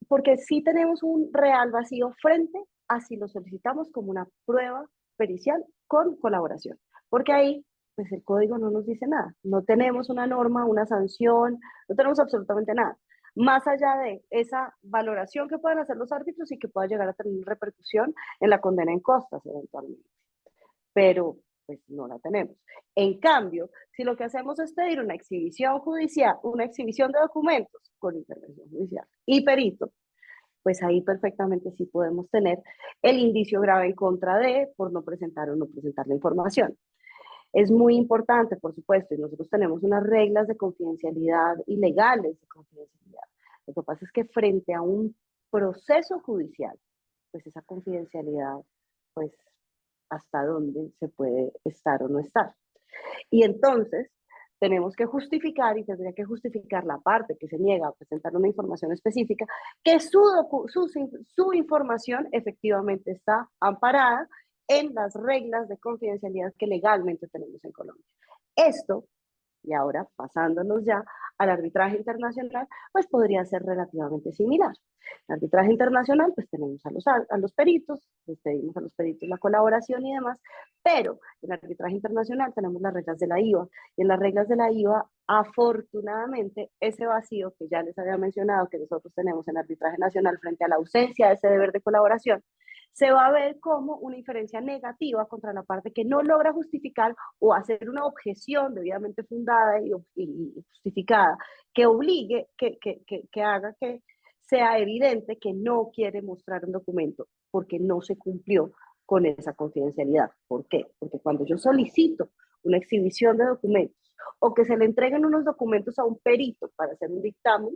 S4: porque sí tenemos un real vacío frente a si lo solicitamos como una prueba pericial con colaboración. Porque ahí, pues el código no nos dice nada. No tenemos una norma, una sanción, no tenemos absolutamente nada. Más allá de esa valoración que puedan hacer los árbitros y que pueda llegar a tener repercusión en la condena en costas eventualmente. Pero pues no la tenemos. En cambio, si lo que hacemos es pedir una exhibición judicial, una exhibición de documentos con intervención judicial y perito, pues ahí perfectamente sí podemos tener el indicio grave en contra de por no presentar o no presentar la información. Es muy importante, por supuesto, y nosotros tenemos unas reglas de confidencialidad y legales de confidencialidad. Lo que pasa es que frente a un proceso judicial, pues esa confidencialidad, pues hasta dónde se puede estar o no estar. Y entonces tenemos que justificar, y tendría que justificar la parte que se niega a presentar una información específica, que su información efectivamente está amparada en las reglas de confidencialidad que legalmente tenemos en Colombia. Esto, y ahora pasándonos ya al arbitraje internacional, pues podría ser relativamente similar. En arbitraje internacional, pues tenemos a los peritos, les pedimos a los peritos la colaboración y demás, pero en arbitraje internacional tenemos las reglas de la IVA, y en las reglas de la IVA, afortunadamente, ese vacío que ya les había mencionado que nosotros tenemos en arbitraje nacional frente a la ausencia de ese deber de colaboración, se va a ver como una inferencia negativa contra la parte que no logra justificar o hacer una objeción debidamente fundada y justificada que obligue, que haga que sea evidente que no quiere mostrar un documento porque no se cumplió con esa confidencialidad. ¿Por qué? Porque cuando yo solicito una exhibición de documentos o que se le entreguen unos documentos a un perito para hacer un dictamen,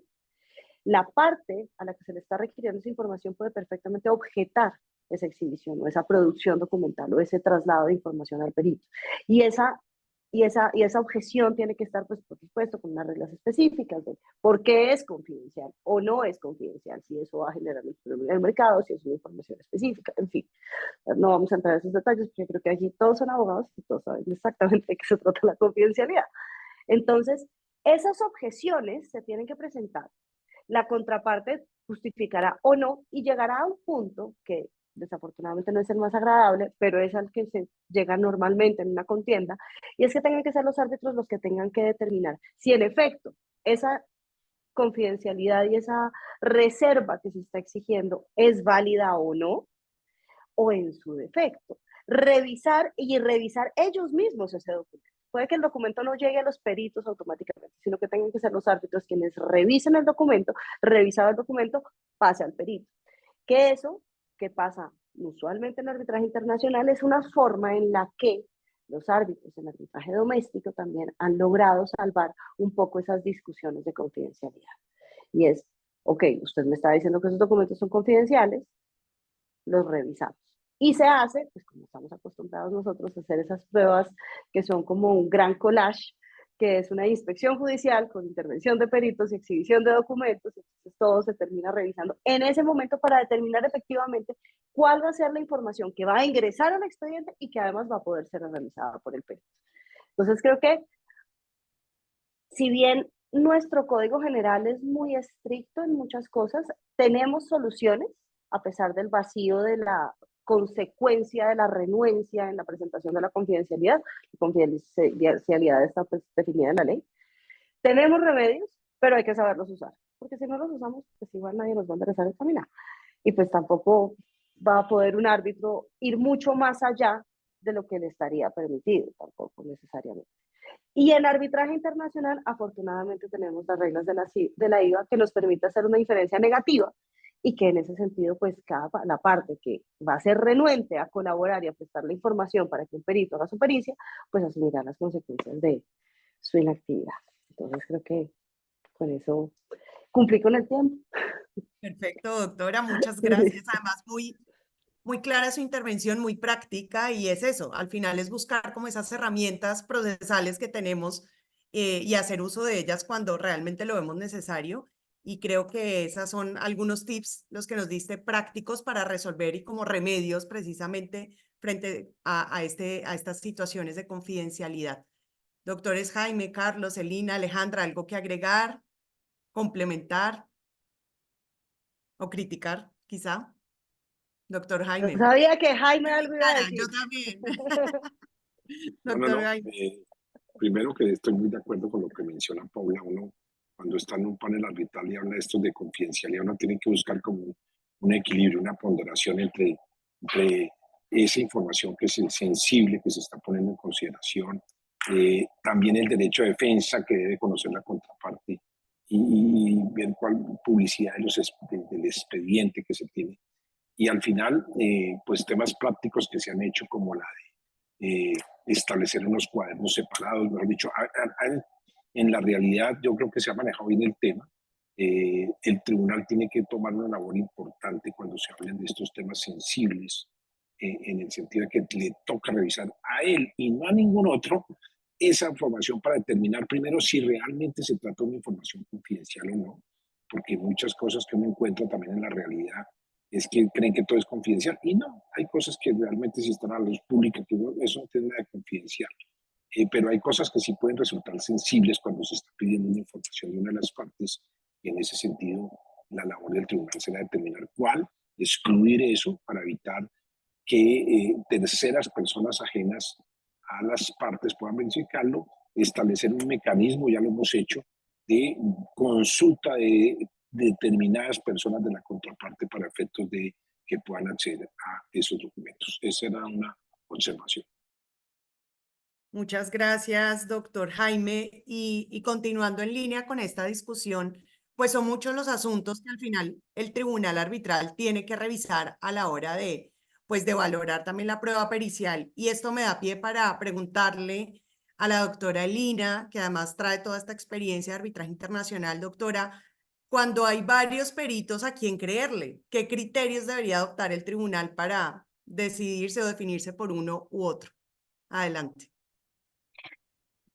S4: la parte a la que se le está requiriendo esa información puede perfectamente objetar esa exhibición o esa producción documental o ese traslado de información al perito. Y esa objeción tiene que estar, pues, por supuesto, con unas reglas específicas de por qué es confidencial o no es confidencial, si eso va a generar un problema en el mercado, si es una información específica, en fin. No vamos a entrar en esos detalles, porque yo creo que allí todos son abogados y todos saben exactamente de qué se trata la confidencialidad. Entonces, esas objeciones se tienen que presentar. La contraparte justificará o no y llegará a un punto que desafortunadamente no es el más agradable, pero es al que se llega normalmente en una contienda, y es que tengan que ser los árbitros los que tengan que determinar si en efecto esa confidencialidad y esa reserva que se está exigiendo es válida o no, o en su defecto. Revisar ellos mismos ese documento. Puede que el documento no llegue a los peritos automáticamente, sino que tengan que ser los árbitros quienes revisen el documento, revisado el documento, pase al perito. Que eso, que pasa usualmente en arbitraje internacional, es una forma en la que los árbitros en arbitraje doméstico también han logrado salvar un poco esas discusiones de confidencialidad. Y es, ok, usted me está diciendo que esos documentos son confidenciales, los revisamos. Y se hace, pues como estamos acostumbrados nosotros a hacer esas pruebas que son como un gran collage, que es una inspección judicial con intervención de peritos y exhibición de documentos, entonces todo se termina revisando en ese momento para determinar efectivamente cuál va a ser la información que va a ingresar al expediente y que además va a poder ser analizada por el perito. Entonces creo que si bien nuestro código general es muy estricto en muchas cosas, tenemos soluciones a pesar del vacío de la consecuencia de la renuencia en la presentación de la confidencialidad. La confidencialidad está pues definida en la ley. Tenemos remedios, pero hay que saberlos usar, porque si no los usamos, pues igual nadie nos va a interesar examinar. Y pues tampoco va a poder un árbitro ir mucho más allá de lo que le estaría permitido, tampoco necesariamente. Y en arbitraje internacional, afortunadamente, tenemos las reglas de la IVA que nos permite hacer una diferencia negativa y que en ese sentido, pues la parte que va a ser renuente a colaborar y a prestar la información para que un perito haga su pericia, pues asumirá las consecuencias de su inactividad. Entonces creo que con eso cumplí con el tiempo.
S1: Perfecto, doctora, muchas gracias. Además, muy clara su intervención, muy práctica, y es eso, al final es buscar como esas herramientas procesales que tenemos y hacer uso de ellas cuando realmente lo vemos necesario. Y creo que esos son algunos tips los que nos diste prácticos para resolver y como remedios precisamente frente a estas situaciones de confidencialidad. Doctores Jaime, Carlos, Elina, Alejandra, ¿algo que agregar, complementar o criticar, quizá? Doctor
S4: Yo
S1: Jaime.
S4: sabía que Jaime algo iba a decir.
S1: Yo también.
S2: No.
S1: Jaime.
S2: Primero que estoy muy de acuerdo con lo que menciona Paula. Uno, cuando está en un panel arbitral y habla de esto de confidencialidad, uno tiene que buscar como un equilibrio, una ponderación entre esa información que es sensible, que se está poniendo en consideración, también el derecho de defensa que debe conocer la contraparte y ver cuál publicidad del expediente que se tiene. Y al final, pues temas prácticos que se han hecho como la de establecer unos cuadernos separados, mejor dicho, en la realidad yo creo que se ha manejado bien el tema. El tribunal tiene que tomar una labor importante cuando se hablen de estos temas sensibles, en el sentido de que le toca revisar a él y no a ningún otro esa información para determinar primero si realmente se trata de una información confidencial o no, porque muchas cosas que uno encuentra también en la realidad es que creen que todo es confidencial y no, hay cosas que realmente si están a la luz pública, que eso no tiene nada de confidencial. Pero hay cosas que sí pueden resultar sensibles cuando se está pidiendo una información de una de las partes y en ese sentido la labor del tribunal será determinar cuál, excluir eso para evitar que terceras personas ajenas a las partes puedan verificarlo, establecer un mecanismo, ya lo hemos hecho, de consulta de determinadas personas de la contraparte para efectos de que puedan acceder a esos documentos. Esa era una observación.
S1: Muchas gracias, doctor Jaime. Y continuando en línea con esta discusión, pues son muchos los asuntos que al final el tribunal arbitral tiene que revisar a la hora de, pues, de valorar también la prueba pericial. Y esto me da pie para preguntarle a la doctora Elina, que además trae toda esta experiencia de arbitraje internacional. Doctora, cuando hay varios peritos, ¿a quién creerle? ¿Qué criterios debería adoptar el tribunal para decidirse o definirse por uno u otro? Adelante.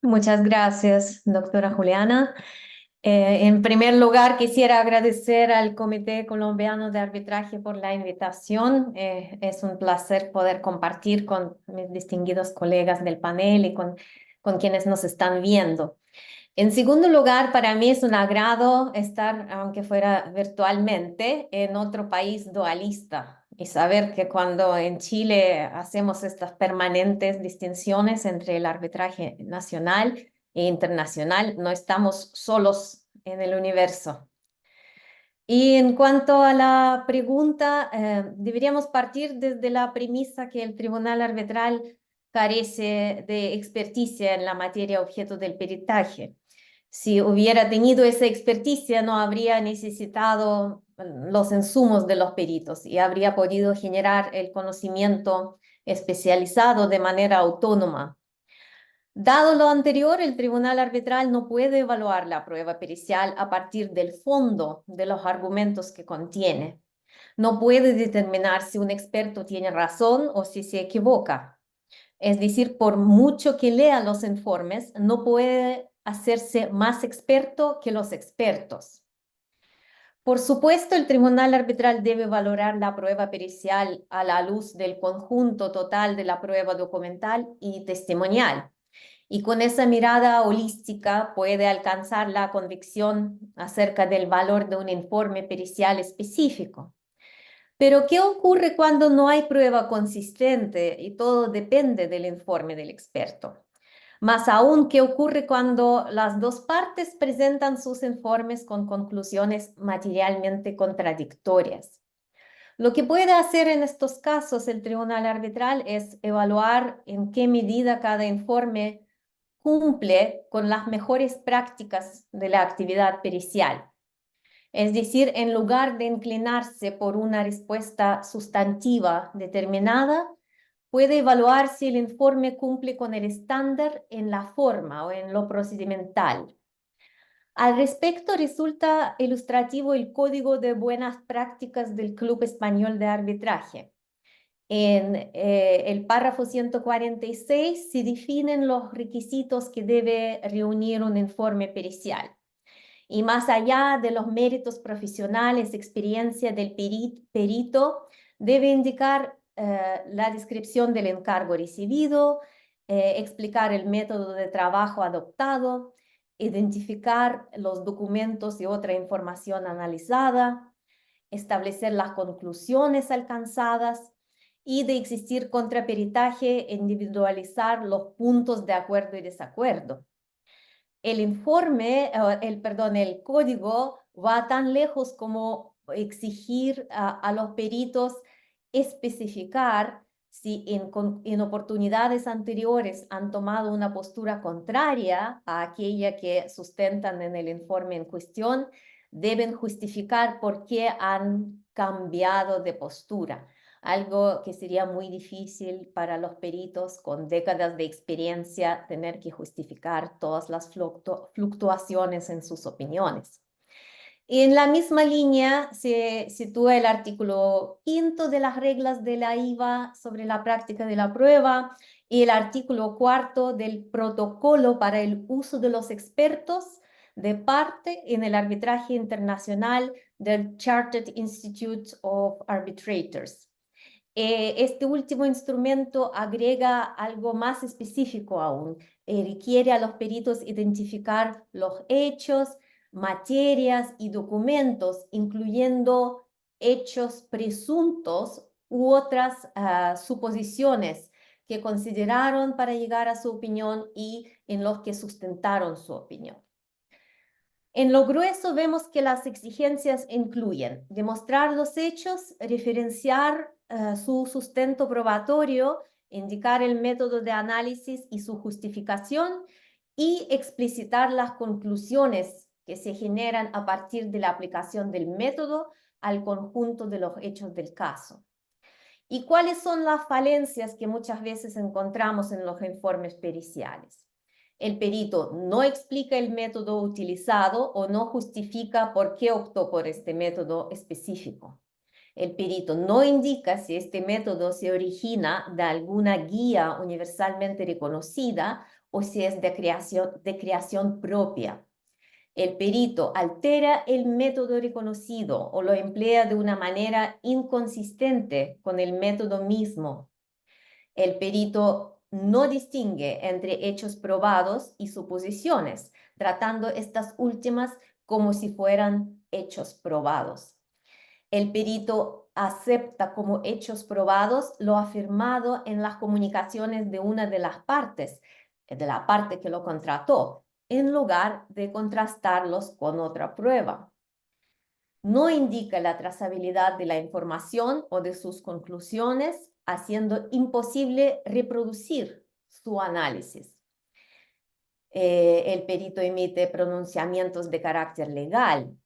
S6: Muchas gracias, doctora Juliana. En primer lugar, quisiera agradecer al Comité Colombiano de Arbitraje por la invitación. Es un placer poder compartir con mis distinguidos colegas del panel y con quienes nos están viendo. En segundo lugar, para mí es un agrado estar, aunque fuera virtualmente, en otro país dualista y saber que cuando en Chile hacemos estas permanentes distinciones entre el arbitraje nacional e internacional, no estamos solos en el universo. Y en cuanto a la pregunta, deberíamos partir desde la premisa que el tribunal arbitral carece de experticia en la materia objeto del peritaje. Si hubiera tenido esa experticia, no habría necesitado los insumos de los peritos y habría podido generar el conocimiento especializado de manera autónoma. Dado lo anterior, el tribunal arbitral no puede evaluar la prueba pericial a partir del fondo de los argumentos que contiene. No puede determinar si un experto tiene razón o si se equivoca. Es decir, por mucho que lea los informes, no puede hacerse más experto que los expertos. Por supuesto, el tribunal arbitral debe valorar la prueba pericial a la luz del conjunto total de la prueba documental y testimonial. Y con esa mirada holística puede alcanzar la convicción acerca del valor de un informe pericial específico. Pero, ¿qué ocurre cuando no hay prueba consistente y todo depende del informe del experto? Más aún, ¿qué ocurre cuando las dos partes presentan sus informes con conclusiones materialmente contradictorias? Lo que puede hacer en estos casos el tribunal arbitral es evaluar en qué medida cada informe cumple con las mejores prácticas de la actividad pericial. Es decir, en lugar de inclinarse por una respuesta sustantiva determinada, puede evaluar si el informe cumple con el estándar en la forma o en lo procedimental. Al respecto, resulta ilustrativo el Código de Buenas Prácticas del Club Español de Arbitraje. En el párrafo 146 se definen los requisitos que debe reunir un informe pericial. Y más allá de los méritos profesionales, experiencia del perito, debe indicar la descripción del encargo recibido, explicar el método de trabajo adoptado, identificar los documentos y otra información analizada, establecer las conclusiones alcanzadas y de existir contraperitaje, individualizar los puntos de acuerdo y desacuerdo. El informe, el código va tan lejos como exigir a los peritos especificar si en oportunidades anteriores han tomado una postura contraria a aquella que sustentan en el informe en cuestión, deben justificar por qué han cambiado de postura, algo que sería muy difícil para los peritos con décadas de experiencia tener que justificar todas las fluctuaciones en sus opiniones. Y en la misma línea se sitúa el artículo 5 de las reglas de la IVA sobre la práctica de la prueba y el artículo 4 del protocolo para el uso de los expertos de parte en el arbitraje internacional del Chartered Institute of Arbitrators. Este último instrumento agrega algo más específico aún. Requiere a los peritos identificar los hechos, materias y documentos, incluyendo hechos presuntos u otras suposiciones que consideraron para llegar a su opinión y en los que sustentaron su opinión. En lo grueso vemos que las exigencias incluyen demostrar los hechos, referenciar su sustento probatorio, indicar el método de análisis y su justificación y explicitar las conclusiones que se generan a partir de la aplicación del método al conjunto de los hechos del caso. ¿Y cuáles son las falencias que muchas veces encontramos en los informes periciales? El perito no explica el método utilizado o no justifica por qué optó por este método específico. El perito no indica si este método se origina de alguna guía universalmente reconocida o si es de creación propia. El perito altera el método reconocido o lo emplea de una manera inconsistente con el método mismo. El perito no distingue entre hechos probados y suposiciones, tratando estas últimas como si fueran hechos probados. El perito acepta como hechos probados lo afirmado en las comunicaciones de una de las partes, de la parte que lo contrató, en lugar de contrastarlos con otra prueba. No indica la trazabilidad de la información o de sus conclusiones, haciendo imposible reproducir su análisis. El perito emite pronunciamientos de carácter legal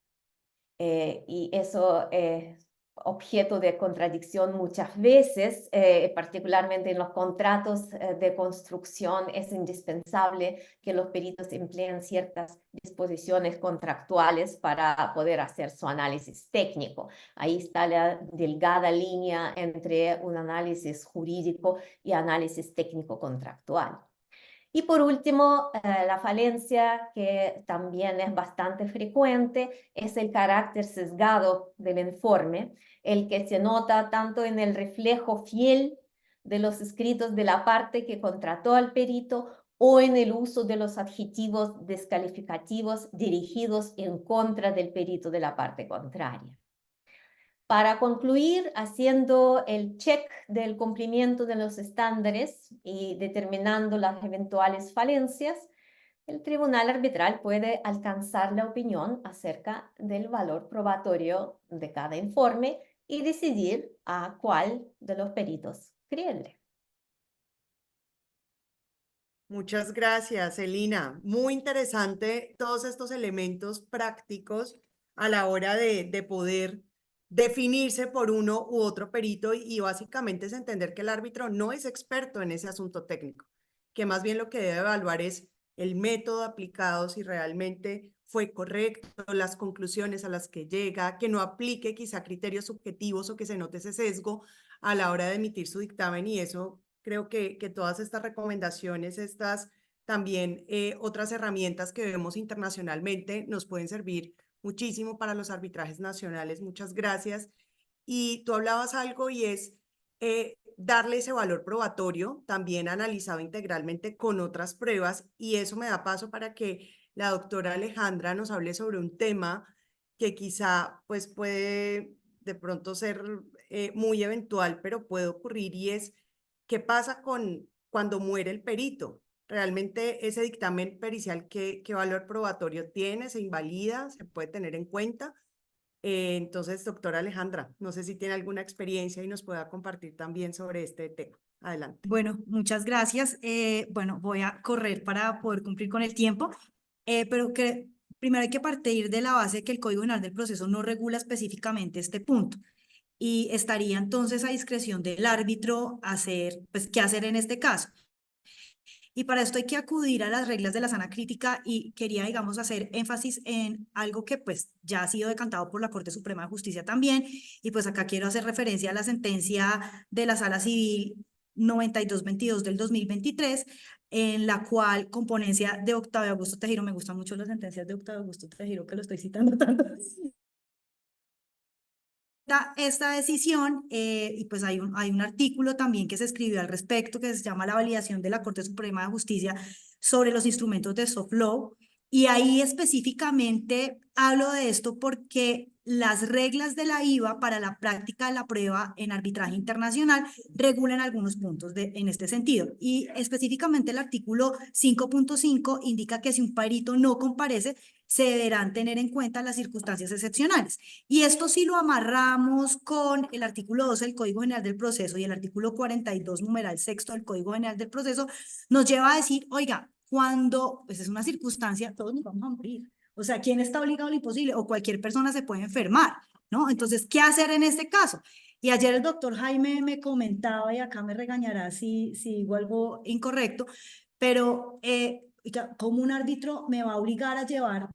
S6: y eso es objeto de contradicción muchas veces, particularmente en los contratos de construcción. Es indispensable que los peritos empleen ciertas disposiciones contractuales para poder hacer su análisis técnico. Ahí está la delgada línea entre un análisis jurídico y análisis técnico contractual. Y por último, la falencia que también es bastante frecuente es el carácter sesgado del informe, el que se nota tanto en el reflejo fiel de los escritos de la parte que contrató al perito o en el uso de los adjetivos descalificativos dirigidos en contra del perito de la parte contraria. Para concluir, haciendo el check del cumplimiento de los estándares y determinando las eventuales falencias, el tribunal arbitral puede alcanzar la opinión acerca del valor probatorio de cada informe y decidir a cuál de los peritos creerle.
S1: Muchas gracias, Elina. Muy interesante todos estos elementos prácticos a la hora de poder definirse por uno u otro perito y básicamente es entender que el árbitro no es experto en ese asunto técnico, que más bien lo que debe evaluar es el método aplicado, si realmente fue correcto, las conclusiones a las que llega, que no aplique quizá criterios subjetivos o que se note ese sesgo a la hora de emitir su dictamen, y eso creo que todas estas recomendaciones, estas también otras herramientas que vemos internacionalmente nos pueden servir muchísimo para los arbitrajes nacionales. Muchas gracias. Y tú hablabas algo y es darle ese valor probatorio, también analizado integralmente con otras pruebas, y eso me da paso para que la doctora Alejandra nos hable sobre un tema que quizá pues puede de pronto ser muy eventual, pero puede ocurrir, y es qué pasa cuando muere el perito. Realmente ese dictamen pericial, ¿qué valor probatorio tiene? ¿Se invalida? ¿Se puede tener en cuenta? Entonces, doctora Alejandra, no sé si tiene alguna experiencia y nos pueda compartir también sobre este tema. Adelante.
S5: Bueno, muchas gracias. Bueno, voy a correr para poder cumplir con el tiempo, pero que primero hay que partir de la base de que el Código Penal del Proceso no regula específicamente este punto, y estaría entonces a discreción del árbitro hacer, pues, qué hacer en este caso. Y para esto hay que acudir a las reglas de la sana crítica, y quería, digamos, hacer énfasis en algo que pues ya ha sido decantado por la Corte Suprema de Justicia también, y pues acá quiero hacer referencia a la sentencia de la Sala Civil 9222 del 2023, en la cual, con ponencia de Octavio Augusto Tejero, me gustan mucho las sentencias de Octavio Augusto Tejero, que lo estoy citando tanto, esta decisión, y pues hay un artículo también que se escribió al respecto, que se llama La validación de la Corte Suprema de Justicia sobre los instrumentos de soft law, y ahí específicamente hablo de esto porque las reglas de la IVA para la práctica de la prueba en arbitraje internacional regulan algunos puntos en este sentido, y específicamente el artículo 5.5 indica que si un perito no comparece, se deberán tener en cuenta las circunstancias excepcionales. Y esto sí lo amarramos con el artículo 12 del Código General del Proceso y el artículo 42, numeral sexto del Código General del Proceso, nos lleva a decir, oiga, cuando pues es una circunstancia, todos nos vamos a morir. O sea, ¿quién está obligado a lo imposible? O cualquier persona se puede enfermar, ¿no? Entonces, ¿qué hacer en este caso? Y ayer el doctor Jaime me comentaba, y acá me regañará si digo algo incorrecto, pero ¿cómo un árbitro me va a obligar a llevar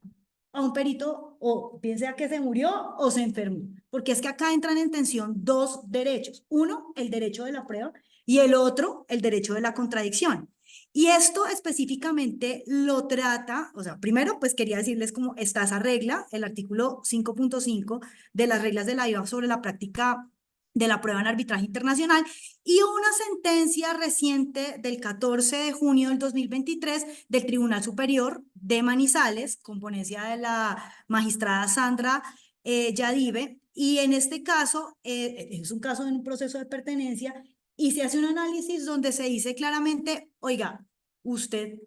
S5: a un perito, o bien sea que se murió o se enfermó? Porque es que acá entran en tensión dos derechos. Uno, el derecho de la prueba, y el otro, el derecho de la contradicción. Y esto específicamente lo trata, o sea, primero pues quería decirles cómo está esa regla, el artículo 5.5 de las reglas de la IVA sobre la práctica de la prueba en arbitraje internacional, y una sentencia reciente del 14 de junio del 2023 del Tribunal Superior de Manizales, con ponencia de la magistrada Sandra Yadive, y en este caso es un caso en un proceso de pertenencia, y se hace un análisis donde se dice claramente, oiga, usted,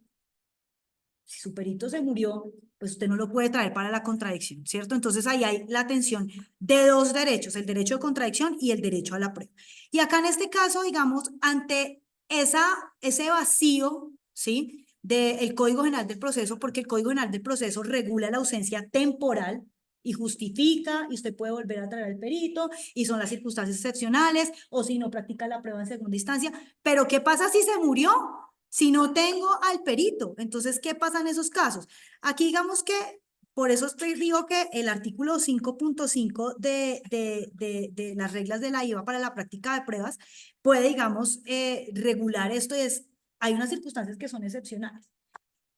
S5: si su perito se murió, pues usted no lo puede traer para la contradicción, ¿cierto? Entonces ahí hay la tensión de dos derechos, el derecho de contradicción y el derecho a la prueba. Y acá en este caso, digamos, ante ese vacío, ¿sí?, del Código General del Proceso, porque el Código General del Proceso regula la ausencia temporal y justifica, y usted puede volver a traer al perito, y son las circunstancias excepcionales, o si no practica la prueba en segunda instancia. Pero ¿qué pasa si se murió? Si no tengo al perito, entonces, ¿qué pasa en esos casos? Aquí digamos que, por eso digo que el artículo 5.5 de las reglas de la IVA para la práctica de pruebas puede, digamos, regular esto, hay unas circunstancias que son excepcionales.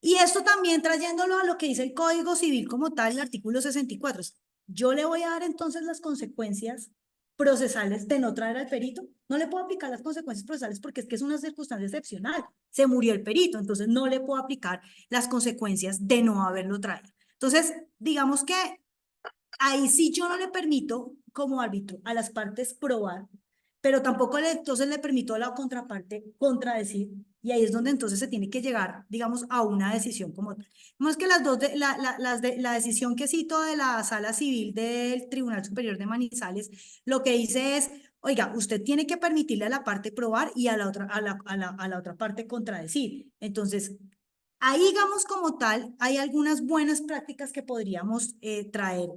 S5: Y esto también trayéndolo a lo que dice el Código Civil como tal, el artículo 64. Yo le voy a dar entonces las consecuencias procesales de no traer al perito. No le puedo aplicar las consecuencias procesales porque es que es una circunstancia excepcional. Se murió el perito, entonces no le puedo aplicar las consecuencias de no haberlo traído. Entonces, digamos que ahí sí yo no le permito como árbitro a las partes probar, pero tampoco entonces le permito a la contraparte contradecir, y ahí es donde entonces se tiene que llegar, digamos, a una decisión como tal. No es que la decisión que cito de la Sala Civil del Tribunal Superior de Manizales, lo que dice es, oiga, usted tiene que permitirle a la parte probar y a la otra parte contradecir. Entonces, ahí, digamos, como tal, hay algunas buenas prácticas que podríamos traer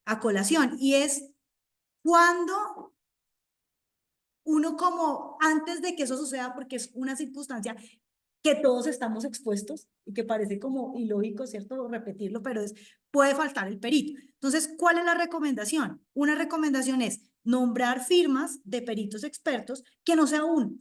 S5: a colación, y es cuando uno, como antes de que eso suceda, porque es una circunstancia que todos estamos expuestos y que parece como ilógico, ¿cierto?, repetirlo, pero puede faltar el perito. Entonces, ¿cuál es la recomendación? Una recomendación es nombrar firmas de peritos expertos, que no sea uno.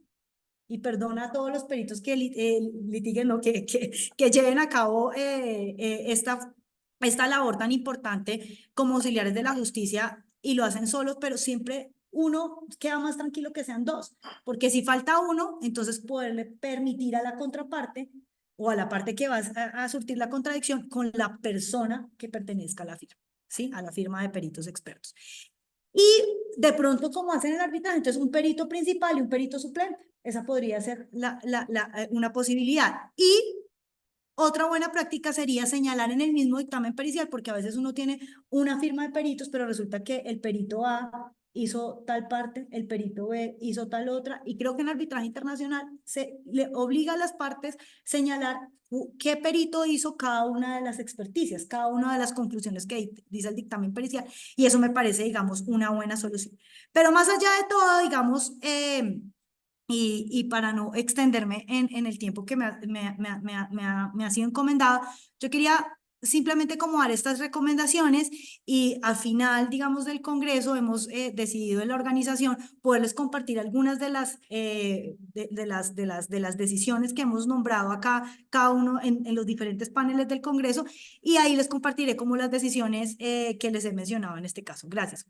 S5: Y perdona a todos los peritos que litiguen, ¿no?, que lleven a cabo esta labor tan importante como auxiliares de la justicia, y lo hacen solos, pero siempre uno queda más tranquilo que sean dos, porque si falta uno, entonces poderle permitir a la contraparte o a la parte que va a surtir la contradicción con la persona que pertenezca a la firma, ¿sí? A la firma de peritos expertos. Y de pronto, como hacen el arbitraje, entonces un perito principal y un perito suplente. Esa podría ser una posibilidad. Y otra buena práctica sería señalar en el mismo dictamen pericial, porque a veces uno tiene una firma de peritos, pero resulta que el perito A hizo tal parte, el perito B hizo tal otra, y creo que en arbitraje internacional se le obliga a las partes señalar qué perito hizo cada una de las experticias, cada una de las conclusiones que dice el dictamen pericial, y eso me parece, digamos, una buena solución. Pero más allá de todo, digamos, y para no extenderme en el tiempo que me ha sido encomendado, yo quería simplemente como dar estas recomendaciones y al final, digamos, del Congreso hemos decidido en la organización poderles compartir algunas de las decisiones que hemos nombrado acá, cada uno en los diferentes paneles del Congreso, y ahí les compartiré como las decisiones que les he mencionado en este caso. Gracias.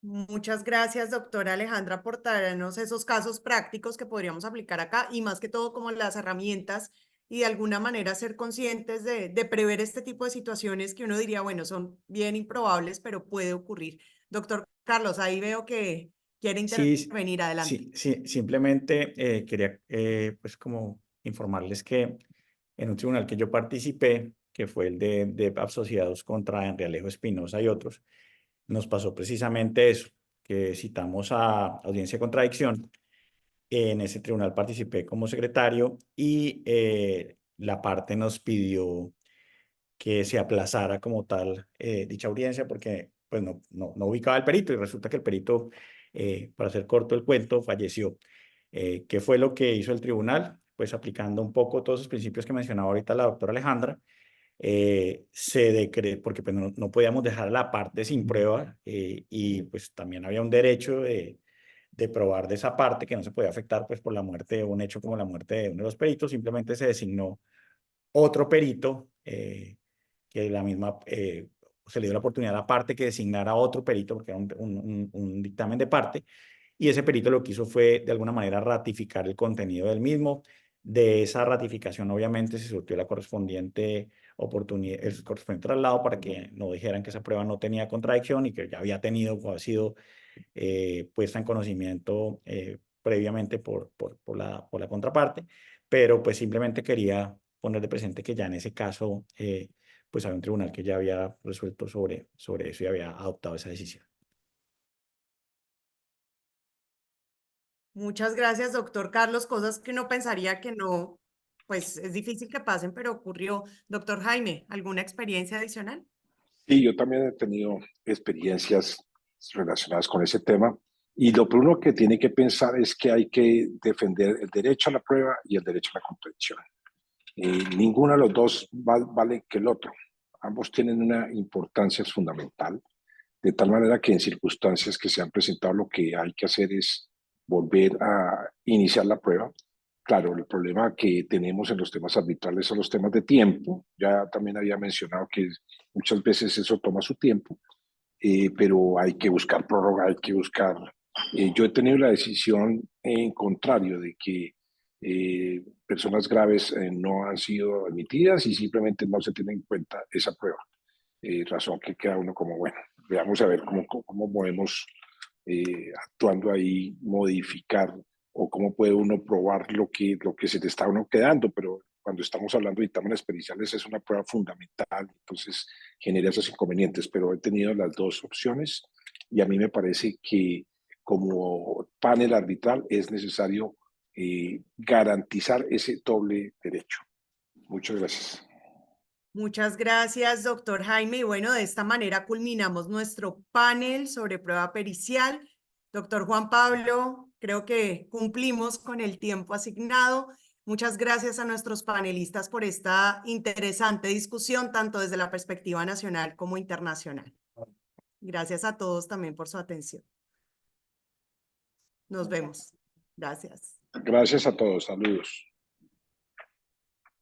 S1: Muchas gracias, doctora Alejandra, por traernos esos casos prácticos que podríamos aplicar acá y más que todo como las herramientas y de alguna manera ser conscientes de prever este tipo de situaciones que uno diría, bueno, son bien improbables, pero puede ocurrir. Doctor Carlos, ahí veo que quiere intervenir. Adelante.
S3: Sí, simplemente quería pues como informarles que en un tribunal que yo participé, que fue el de asociados contra Enrialejo Espinosa y otros, nos pasó precisamente eso, que citamos a audiencia de contradicción. En ese tribunal participé como secretario y la parte nos pidió que se aplazara como tal dicha audiencia porque pues no ubicaba al perito y resulta que el perito, para hacer corto el cuento, falleció. ¿Qué fue lo que hizo el tribunal? Pues aplicando un poco todos los principios que mencionaba ahorita la doctora Alejandra, se decretó, porque pues no podíamos dejar a la parte sin prueba y pues también había un derecho de probar de esa parte que no se podía afectar pues por la muerte de un hecho como la muerte de uno de los peritos. Simplemente se designó otro perito que la misma, se le dio la oportunidad a la parte que designara otro perito porque era un dictamen de parte, y ese perito lo que hizo fue de alguna manera ratificar el contenido del mismo. De esa ratificación obviamente se surtió la correspondiente oportunidad, el correspondiente traslado para que no dijeran que esa prueba no tenía contradicción y que ya había tenido o ha sido puesta en conocimiento previamente por la contraparte, pero pues simplemente quería poner de presente que ya en ese caso pues había un tribunal que ya había resuelto sobre eso y había adoptado esa decisión.
S1: Muchas gracias, doctor Carlos. Cosas que uno pensaría que no, pues es difícil que pasen, pero ocurrió. Doctor Jaime, ¿alguna experiencia adicional?
S2: Sí, yo también he tenido experiencias relacionadas con ese tema. Y lo primero que tiene que pensar es que hay que defender el derecho a la prueba y el derecho a la contradicción. Ninguno de los dos vale que el otro. Ambos tienen una importancia fundamental, de tal manera que en circunstancias que se han presentado lo que hay que hacer es volver a iniciar la prueba. Claro, el problema que tenemos en los temas arbitrales son los temas de tiempo. Ya también había mencionado que muchas veces eso toma su tiempo, pero hay que buscar prórroga, hay que buscar. Yo he tenido la decisión en contrario de que personas graves no han sido admitidas y simplemente no se tiene en cuenta esa prueba. Razón que queda uno como, bueno, veamos a ver cómo podemos, actuando ahí, modificar o cómo puede uno probar lo que se te está uno quedando, pero cuando estamos hablando de dictámenes periciales es una prueba fundamental, entonces genera esos inconvenientes, pero he tenido las dos opciones y a mí me parece que como panel arbitral es necesario garantizar ese doble derecho. Muchas gracias.
S1: Muchas gracias, doctor Jaime. Y bueno, de esta manera culminamos nuestro panel sobre prueba pericial. Doctor Juan Pablo, creo que cumplimos con el tiempo asignado. Muchas gracias a nuestros panelistas por esta interesante discusión, tanto desde la perspectiva nacional como internacional. Gracias a todos también por su atención. Nos vemos. Gracias.
S2: Gracias a todos. Saludos.